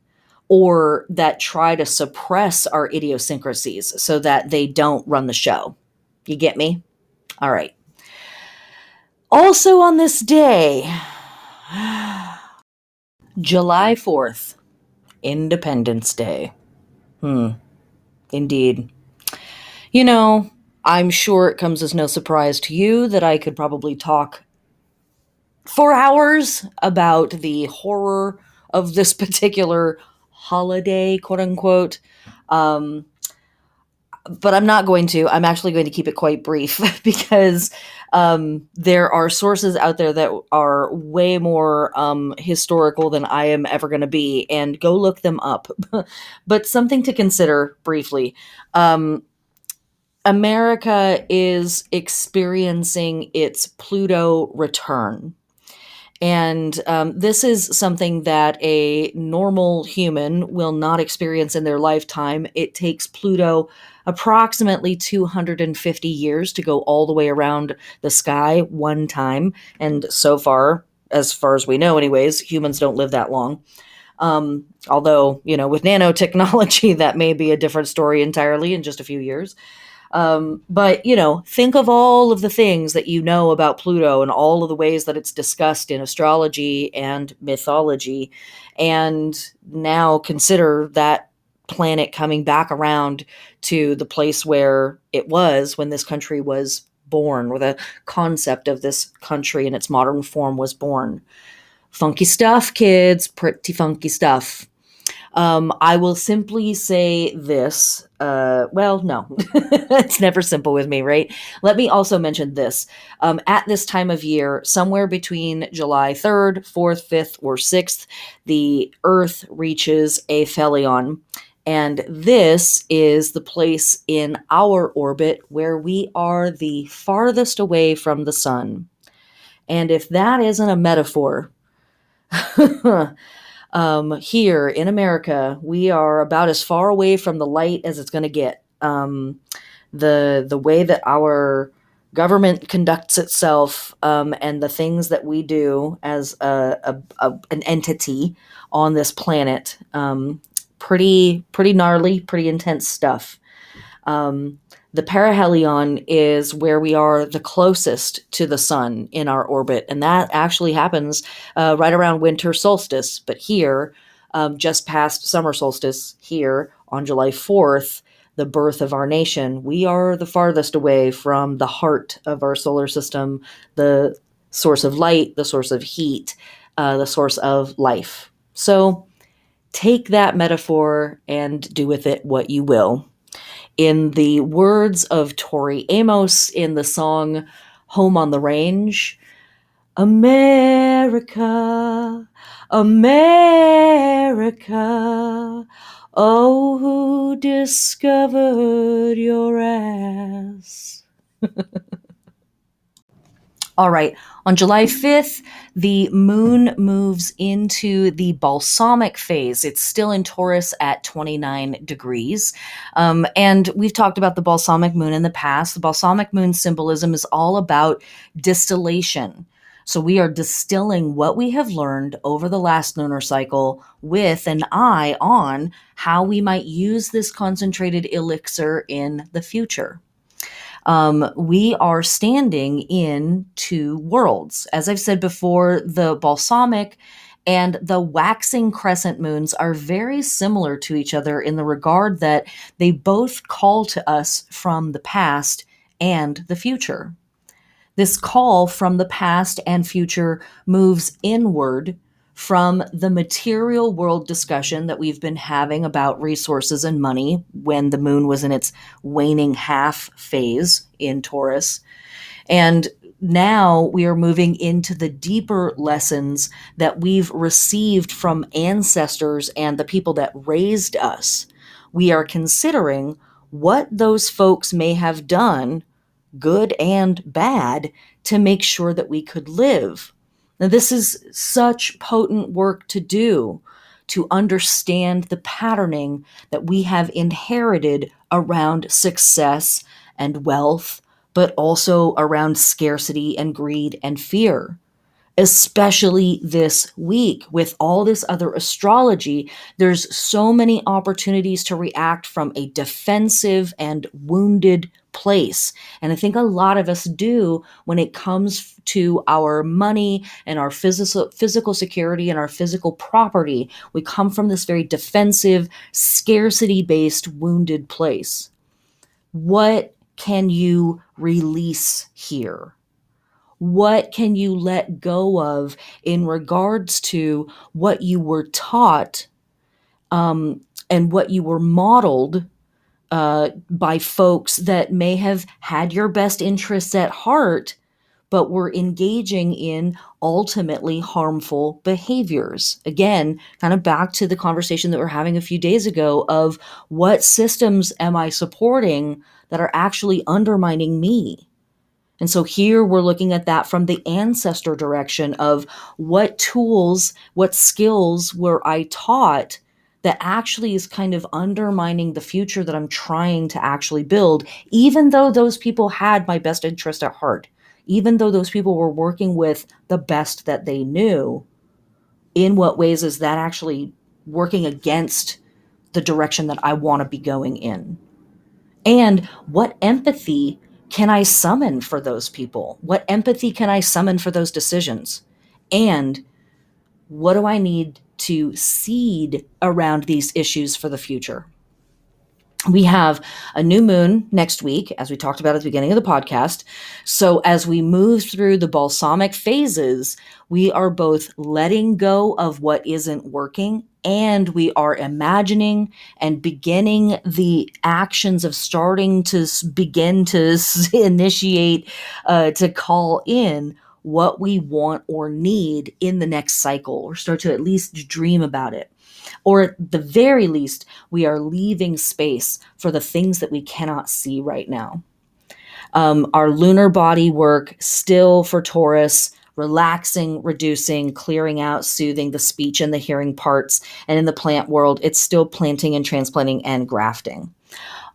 or that try to suppress our idiosyncrasies so that they don't run the show. You get me? All right. Also on this day, July 4th, Independence Day. Indeed. I'm sure it comes as no surprise to you that I could probably talk for hours about the horror of this particular holiday, quote unquote. But I'm not going to. I'm actually going to keep it quite brief because there are sources out there that are way more historical than I am ever going to be, and go look them up. But something to consider briefly. America is experiencing its Pluto return. And this is something that a normal human will not experience in their lifetime. It takes Pluto approximately 250 years to go all the way around the sky one time. And so far as we know anyways, humans don't live that long. Although, with nanotechnology, that may be a different story entirely in just a few years. But, think of all of the things that you know about Pluto and all of the ways that it's discussed in astrology and mythology. And now consider that planet coming back around to the place where it was when this country was born, or the concept of this country in its modern form was born. Funky stuff, kids, pretty funky stuff. I will simply say this. Well, no, it's never simple with me, right? Let me also mention this. At this time of year, somewhere between July 3rd, 4th, 5th, or 6th, the Earth reaches aphelion. And this is the place in our orbit where we are the farthest away from the sun. And if that isn't a metaphor, here in America, we are about as far away from the light as it's going to get. The way that our government conducts itself, and the things that we do as an entity on this planet, pretty gnarly, pretty intense stuff. The perihelion is where we are the closest to the sun in our orbit, and that actually happens right around winter solstice. But here, just past summer solstice, here on July 4th, the birth of our nation, we are the farthest away from the heart of our solar system, the source of light, the source of heat, the source of life. So take that metaphor and do with it what you will. In the words of Tori Amos in the song Home on the Range, America, America, oh, who discovered your ass? All right, on July 5th, the moon moves into the balsamic phase. It's still in Taurus at 29 degrees. And we've talked about the balsamic moon in the past. The balsamic moon symbolism is all about distillation. So we are distilling what we have learned over the last lunar cycle with an eye on how we might use this concentrated elixir in the future. We are standing in two worlds. As I've said before, the balsamic and the waxing crescent moons are very similar to each other in the regard that they both call to us from the past and the future. This call from the past and future moves inward from the material world discussion that we've been having about resources and money when the moon was in its waning half phase in Taurus. And now we are moving into the deeper lessons that we've received from ancestors and the people that raised us. We are considering what those folks may have done, good and bad, to make sure that we could live. Now, this is such potent work to do, to understand the patterning that we have inherited around success and wealth, but also around scarcity and greed and fear. Especially this week with all this other astrology, there's so many opportunities to react from a defensive and wounded place. And I think a lot of us do when it comes to our money and our physical security and our physical property. We come from this very defensive, scarcity-based, wounded place. What can you release here? What can you let go of in regards to what you were taught, and what you were modeled by folks that may have had your best interests at heart, but were engaging in ultimately harmful behaviors? Again, kind of back to the conversation that we're having a few days ago of what systems am I supporting that are actually undermining me? And so here we're looking at that from the ancestor direction of what tools, what skills were I taught that actually is kind of undermining the future that I'm trying to actually build, even though those people had my best interest at heart, even though those people were working with the best that they knew. In what ways is that actually working against the direction that I want to be going in? And what empathy can I summon for those people? What empathy can I summon for those decisions? And what do I need to seed around these issues for the future? We have a new moon next week, as we talked about at the beginning of the podcast. So, as we move through the balsamic phases, we are both letting go of what isn't working, and we are imagining and beginning the actions of starting to begin to initiate, to call in what we want or need in the next cycle, or start to at least dream about it. Or at the very least, we are leaving space for the things that we cannot see right now. Our lunar body work still for Taurus, relaxing, reducing, clearing out, soothing the speech and the hearing parts. And in the plant world, it's still planting and transplanting and grafting.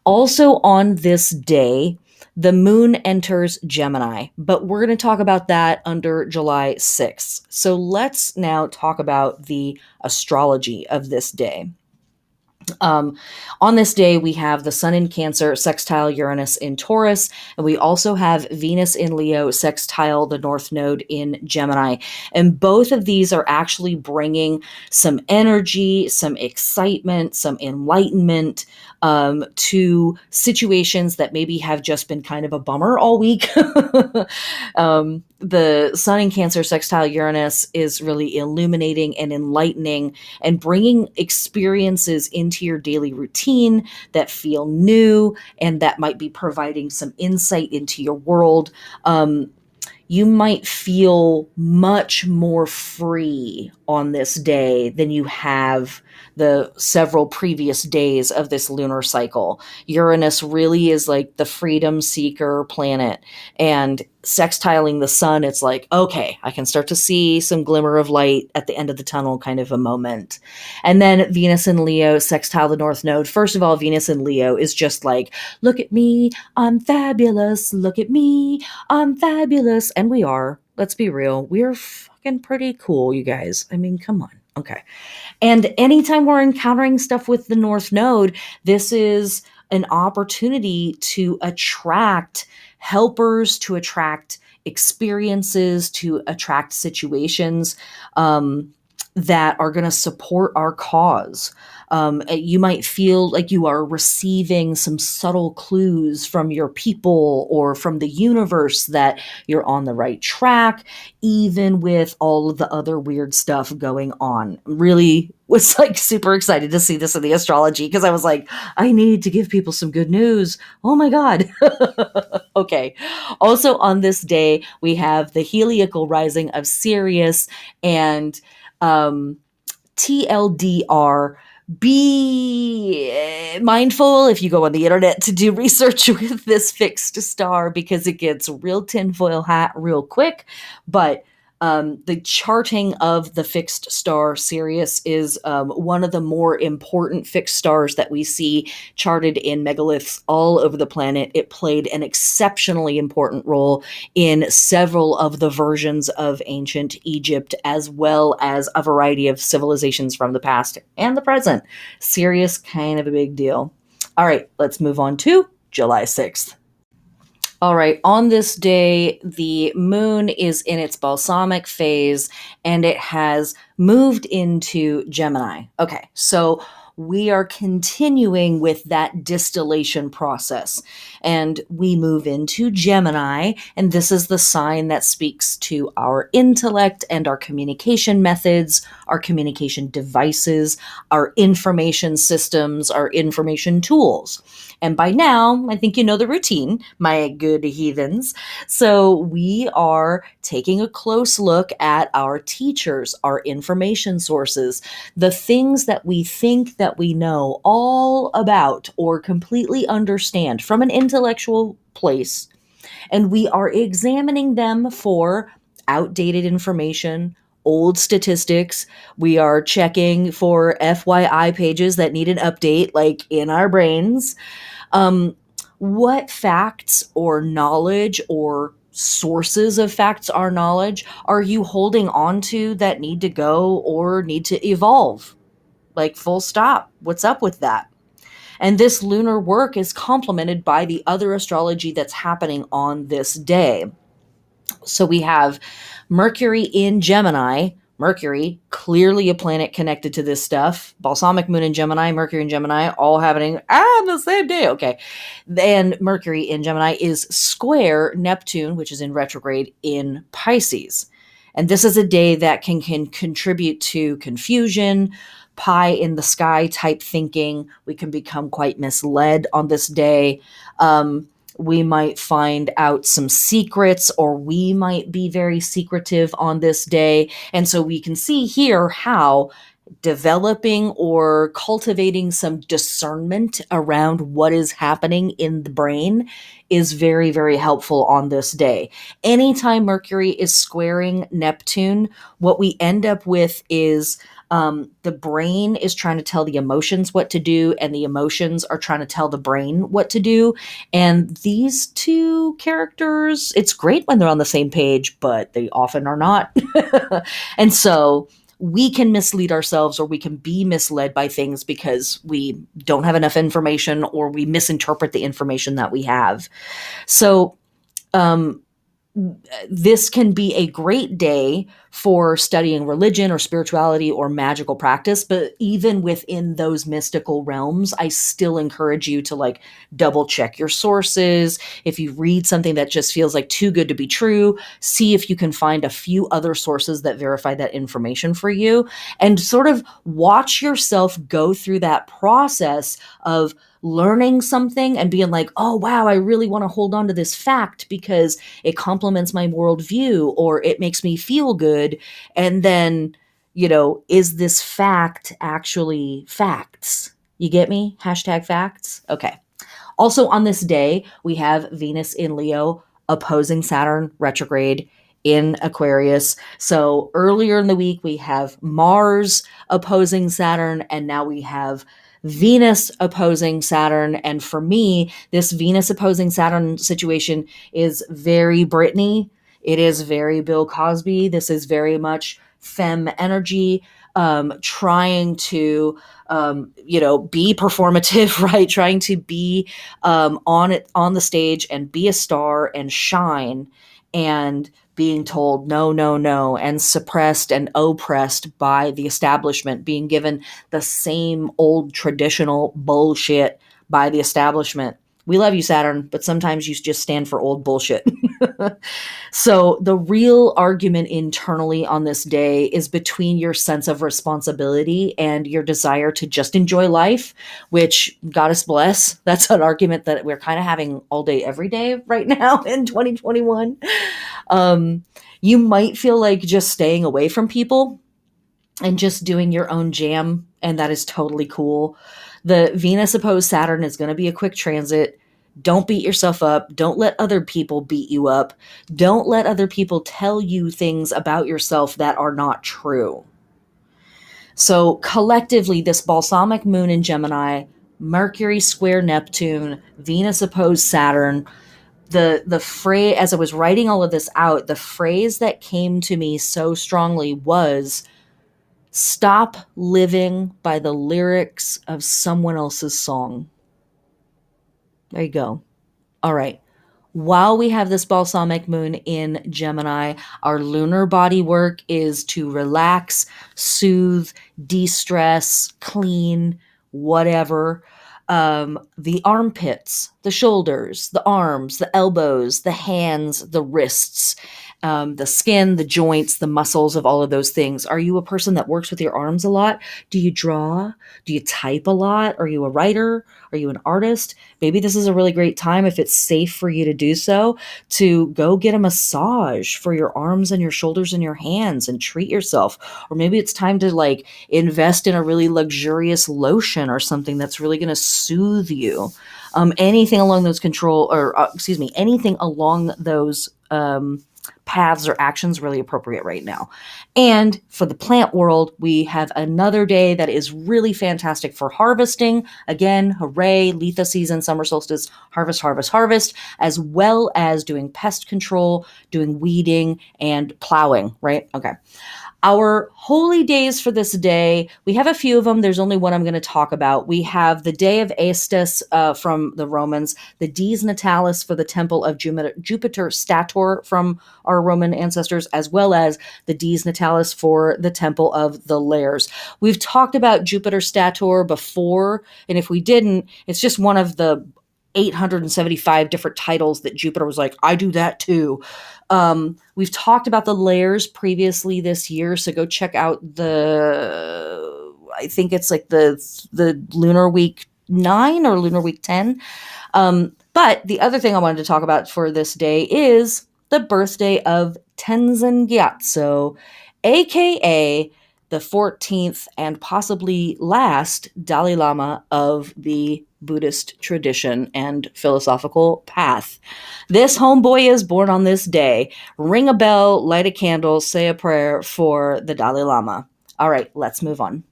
Also on this day, the moon enters Gemini, but we're going to talk about that under July 6th. So let's now talk about the astrology of this day. On this day, we have the Sun in Cancer sextile Uranus in Taurus, and we also have Venus in Leo sextile the North Node in Gemini. And both of these are actually bringing some energy, some excitement, some enlightenment to situations that maybe have just been kind of a bummer all week. The Sun in Cancer sextile Uranus is really illuminating and enlightening and bringing experiences into your daily routine that feel new and that might be providing some insight into your world. You might feel much more free on this day than you have the several previous days of this lunar cycle. Uranus really is like the freedom seeker planet, and sextiling the sun, it's like, okay, I can start to see some glimmer of light at the end of the tunnel kind of a moment. And then Venus in Leo sextile the North Node. First of all, Venus in Leo is just like, look at me, I'm fabulous. Look at me, I'm fabulous. And we are. Let's be real. We're fucking pretty cool, you guys. I mean, come on. Okay. And anytime we're encountering stuff with the North Node, this is an opportunity to attract helpers, to attract experiences, to attract situations that are going to support our cause. You might feel like you are receiving some subtle clues from your people or from the universe that you're on the right track, even with all of the other weird stuff going on. Really was like super excited to see this in the astrology because I was like, I need to give people some good news. Oh my God. Okay. Also on this day, we have the heliacal rising of Sirius and TLDR, be mindful if you go on the internet to do research with this fixed star because it gets real tinfoil hat real quick. But the charting of the fixed star Sirius is one of the more important fixed stars that we see charted in megaliths all over the planet. It played an exceptionally important role in several of the versions of ancient Egypt, as well as a variety of civilizations from the past and the present. Sirius, kind of a big deal. All right, let's move on to July 6th. All right, on this day, the moon is in its balsamic phase and it has moved into Gemini. Okay, so we are continuing with that distillation process and we move into Gemini, and this is the sign that speaks to our intellect and our communication methods, our communication devices, our information systems, our information tools. And by now, I think you know the routine, my good heathens. So we are taking a close look at our teachers, our information sources, the things that we think that we know all about or completely understand from an intellectual place. And we are examining them for outdated information, old statistics. We are checking for FYI pages that need an update, like in our brains. What facts or knowledge or sources of facts or knowledge are you holding on to that need to go or need to evolve? Like, full stop. What's up with that? And this lunar work is complemented by the other astrology that's happening on this day. So we have Mercury in Gemini. Mercury, clearly a planet connected to this stuff. Balsamic moon in Gemini, Mercury in Gemini, all happening on the same day. Okay. Then Mercury in Gemini is square Neptune, which is in retrograde in Pisces. And this is a day that can contribute to confusion, pie in the sky type thinking. We can become quite misled on this day. We might find out some secrets, or we might be very secretive on this day. And so we can see here how developing or cultivating some discernment around what is happening in the brain is very, very helpful on this day. Anytime Mercury is squaring Neptune, what we end up with is the brain is trying to tell the emotions what to do, and the emotions are trying to tell the brain what to do. And these two characters, it's great when they're on the same page, but they often are not. And so we can mislead ourselves, or we can be misled by things because we don't have enough information, or we misinterpret the information that we have. So, this can be a great day for studying religion or spirituality or magical practice. But even within those mystical realms, I still encourage you to like double check your sources. If you read something that just feels like too good to be true, see if you can find a few other sources that verify that information for you, and sort of watch yourself go through that process of learning something and being like, oh, wow, I really want to hold on to this fact because it complements my worldview, or it makes me feel good. And then, is this fact actually facts? You get me? Hashtag facts. Okay. Also on this day, we have Venus in Leo opposing Saturn retrograde in Aquarius. So earlier in the week, we have Mars opposing Saturn, and now we have Venus opposing Saturn. And for me, this Venus opposing Saturn situation is very Britney. It is very Bill Cosby. This is very much femme energy, trying to, be performative, right? Trying to be on the stage and be a star and shine, and being told no, no, no, and suppressed and oppressed by the establishment, being given the same old traditional bullshit by the establishment. We love you, Saturn, but sometimes you just stand for old bullshit. So the real argument internally on this day is between your sense of responsibility and your desire to just enjoy life, which, goddess bless, that's an argument that we're kind of having all day, every day right now in 2021. You might feel like just staying away from people and just doing your own jam, and that is totally cool. The Venus opposed Saturn is going to be a quick transit. Don't beat yourself up. Don't let other people beat you up. Don't let other people tell you things about yourself that are not true. So collectively, this balsamic moon in Gemini, Mercury square Neptune, Venus opposed Saturn, the phrase, as I was writing all of this out, the phrase that came to me so strongly was, stop living by the lyrics of someone else's song. There you go. All right. While we have this balsamic moon in Gemini, our lunar body work is to relax, soothe, de-stress, clean, whatever. The armpits, the shoulders, the arms, the elbows, the hands, the wrists, the skin, the joints, the muscles of all of those things. Are you a person that works with your arms a lot? Do you draw? Do you type a lot? Are you a writer? Are you an artist? Maybe this is a really great time, if it's safe for you to do so, to go get a massage for your arms and your shoulders and your hands and treat yourself. Or maybe it's time to like invest in a really luxurious lotion or something that's really going to soothe you. Anything along those anything along those paths or actions really appropriate right now. And for the plant world, we have another day that is really fantastic for harvesting. Again, hooray, Litha season, summer solstice, harvest, harvest, harvest, as well as doing pest control, doing weeding, and plowing, right? Okay. Our holy days for this day, we have a few of them. There's only one I'm going to talk about. We have the day of Aestus from the Romans, the Dies Natalis for the temple of Jupiter Stator from our Roman ancestors, as well as the Dies Natalis for the temple of the Lares. We've talked about Jupiter Stator before, and if we didn't, it's just one of the 875 different titles that Jupiter was like, I do that too. We've talked about the Lares previously this year, so go check out I think it's like the Lunar Week 9 or Lunar Week 10. But the other thing I wanted to talk about for this day is the birthday of Tenzin Gyatso, aka the 14th and possibly last Dalai Lama of the Buddhist tradition and philosophical path. This homeboy is born on this day. Ring a bell, light a candle, say a prayer for the Dalai Lama. All right, let's move on.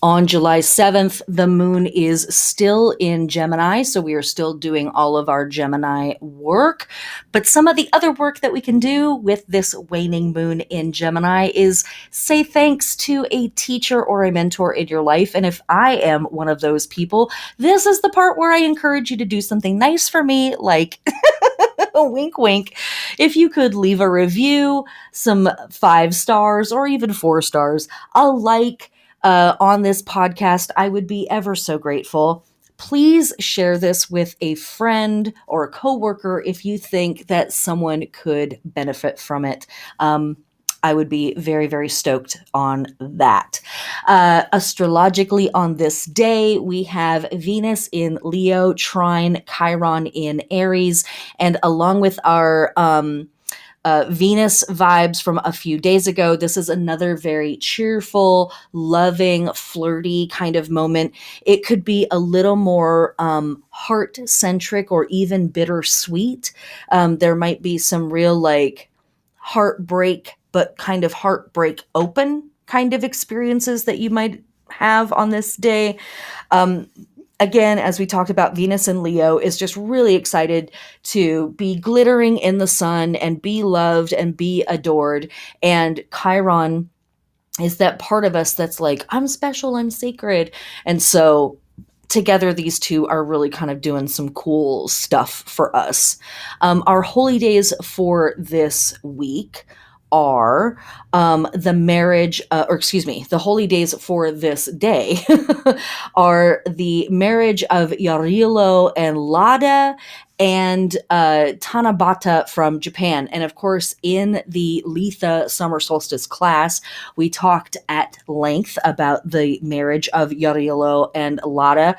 On July 7th, the moon is still in Gemini, so we are still doing all of our Gemini work. But some of the other work that we can do with this waning moon in Gemini is say thanks to a teacher or a mentor in your life. And if I am one of those people, this is the part where I encourage you to do something nice for me, like wink, wink. If you could leave a review, some 5 stars or even 4 stars, a like, on this podcast, I would be ever so grateful. Please share this with a friend or a coworker if you think that someone could benefit from it. I would be very, very stoked on that. Astrologically, on this day, we have Venus in Leo, trine Chiron in Aries, and along with our Venus vibes from a few days ago. This is another very cheerful, loving, flirty kind of moment. It could be a little more heart-centric or even bittersweet. There might be some real like heartbreak, but kind of heartbreak open kind of experiences that you might have on this day. Again, as we talked about, Venus and Leo is just really excited to be glittering in the sun and be loved and be adored. And Chiron is that part of us that's like, I'm special, I'm sacred. And so together, these two are really kind of doing some cool stuff for us. Our holy days for this week are the holy days for this day are the marriage of Yarilo and Lada and Tanabata from Japan. And of course, in the Litha summer solstice class, we talked at length about the marriage of Yarilo and Lada.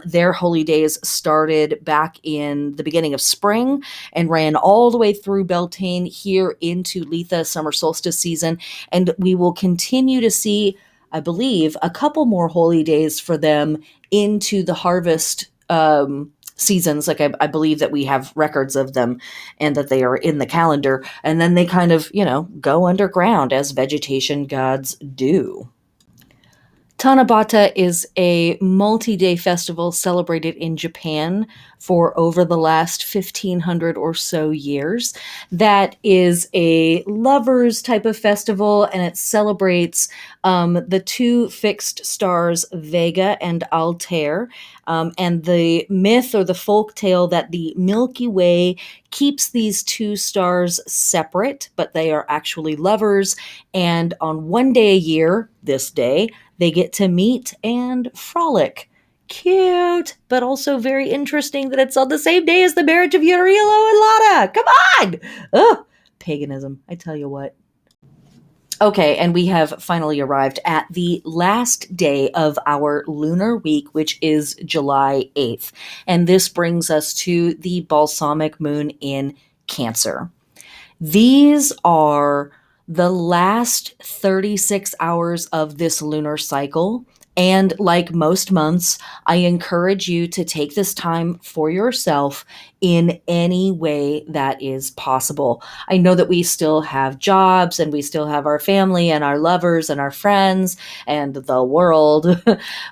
Their holy days started back in the beginning of spring and ran all the way through Beltane here into Litha summer solstice season. And we will continue to see, I believe, a couple more holy days for them into the harvest seasons. Like I believe that we have records of them and that they are in the calendar. And then they kind of, go underground as vegetation gods do. Tanabata is a multi-day festival celebrated in Japan for over the last 1,500 or so years. That is a lovers type of festival, and it celebrates the 2 fixed stars, Vega and Altair, and the myth or the folk tale that the Milky Way keeps these 2 stars separate, but they are actually lovers. And on one day a year, this day, they get to meet and frolic. Cute, but also very interesting that it's on the same day as the marriage of Yarilo and Lada. Come on! Ugh, paganism, I tell you what. Okay, and we have finally arrived at the last day of our lunar week, which is July 8th. And this brings us to the balsamic moon in Cancer. These are the last 36 hours of this lunar cycle. And like most months, I encourage you to take this time for yourself in any way that is possible. I know that we still have jobs and we still have our family and our lovers and our friends and the world,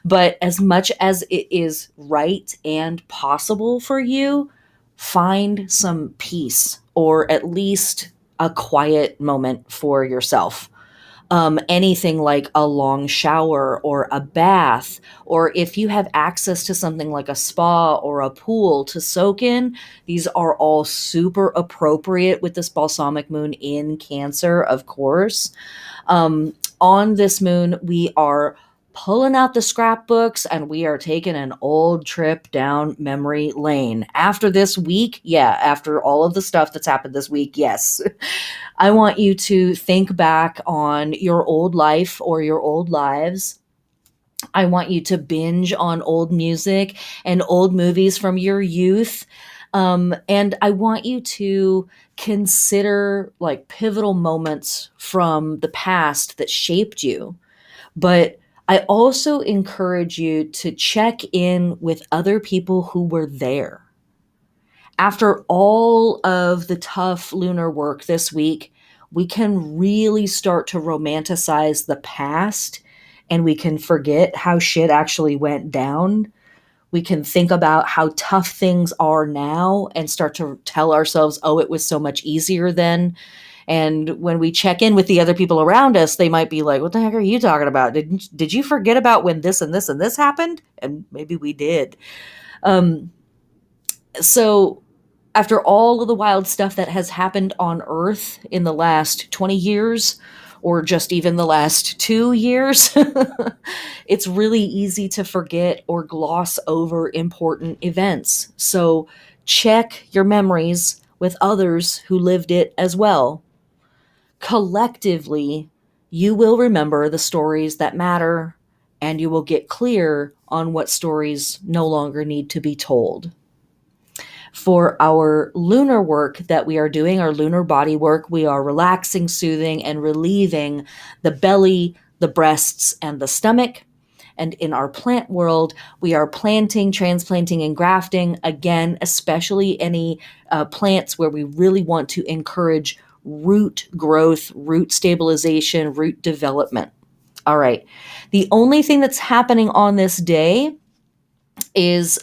but as much as it is right and possible for you, find some peace or at least a quiet moment for yourself. Anything like a long shower or a bath, or if you have access to something like a spa or a pool to soak in, these are all super appropriate with this balsamic moon in Cancer, of course. On this moon, we are pulling out the scrapbooks and we are taking an old trip down memory lane. After this week, yeah, after all of the stuff that's happened this week, yes. I want you to think back on your old life or your old lives. I want you to binge on old music and old movies from your youth. And I want you to consider like pivotal moments from the past that shaped you. But I also encourage you to check in with other people who were there. After all of the tough lunar work this week, we can really start to romanticize the past and we can forget how shit actually went down. We can think about how tough things are now and start to tell ourselves, oh, it was so much easier then. And when we check in with the other people around us, they might be like, what the heck are you talking about? Did you forget about when this and this and this happened? And maybe we did. So after all of the wild stuff that has happened on Earth in the last 20 years, or just even the last 2 years, it's really easy to forget or gloss over important events. So check your memories with others who lived it as well. Collectively, you will remember the stories that matter, and you will get clear on what stories no longer need to be told. For our lunar work that we are doing, our lunar body work, we are relaxing, soothing, and relieving the belly, the breasts, and the stomach. And in our plant world, we are planting, transplanting, and grafting. Again, especially any plants where we really want to encourage root growth, root stabilization, root development. All right. The only thing that's happening on this day is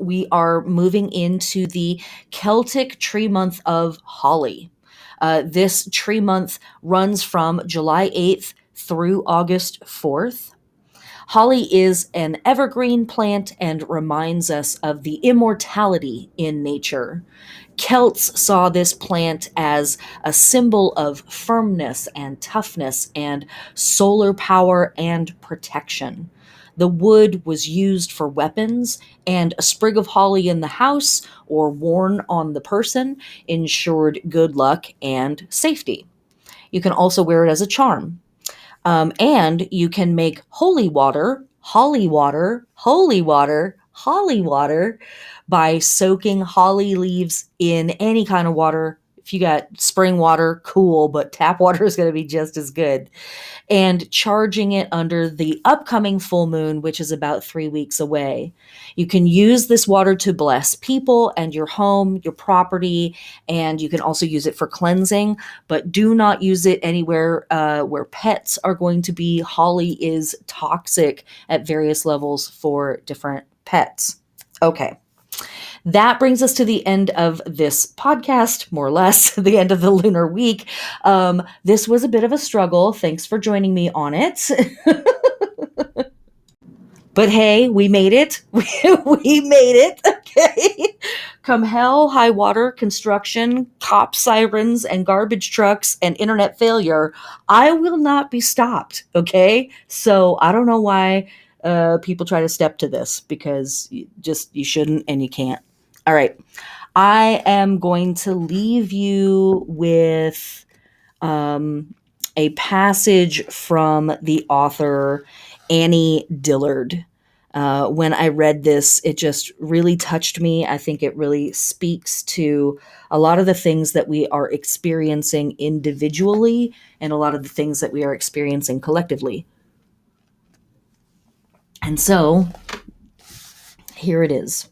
we are moving into the Celtic tree month of holly. This tree month runs from July 8th through August 4th. Holly is an evergreen plant and reminds us of the immortality in nature. Celts saw this plant as a symbol of firmness and toughness and solar power and protection. The wood was used for weapons, and a sprig of holly in the house or worn on the person ensured good luck and safety. You can also wear it as a charm. And you can make holy water, holly water, holy water, holly water by soaking holly leaves in any kind of water. If you got spring water, cool, but tap water is going to be just as good. And charging it under the upcoming full moon, which is about 3 weeks away. You can use this water to bless people and your home, your property, and you can also use it for cleansing, but do not use it anywhere where pets are going to be. Holly is toxic at various levels for different pets. Okay. That brings us to the end of this podcast, more or less, the end of the lunar week. This was a bit of a struggle. Thanks for joining me on it. But hey, we made it. We made it. Okay. Come hell, high water, construction, cop sirens, and garbage trucks, and internet failure, I will not be stopped. Okay. So I don't know why people try to step to this, because you shouldn't and you can't. All right. I am going to leave you with a passage from the author Annie Dillard. When I read this, it just really touched me. I think it really speaks to a lot of the things that we are experiencing individually and a lot of the things that we are experiencing collectively. And so, here it is.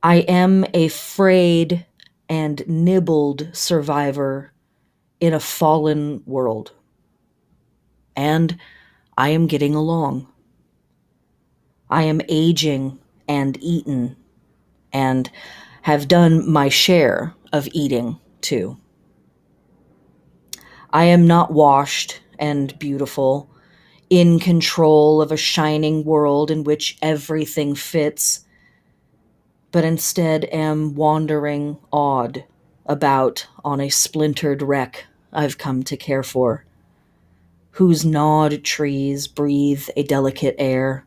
I am a frayed and nibbled survivor in a fallen world. And I am getting along. I am aging and eaten, and have done my share of eating too. I am not washed and beautiful, in control of a shining world in which everything fits, but instead am wandering odd about on a splintered wreck I've come to care for, whose gnawed trees breathe a delicate air,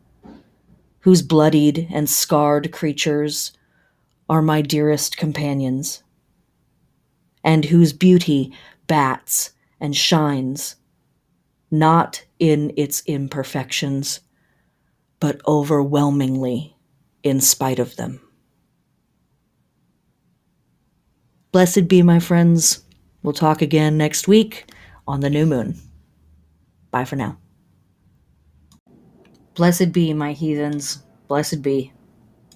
whose bloodied and scarred creatures are my dearest companions, and whose beauty bats and shines, not in its imperfections, but overwhelmingly in spite of them. Blessed be, my friends. We'll talk again next week on the new moon. Bye for now. Blessed be, my heathens. Blessed be.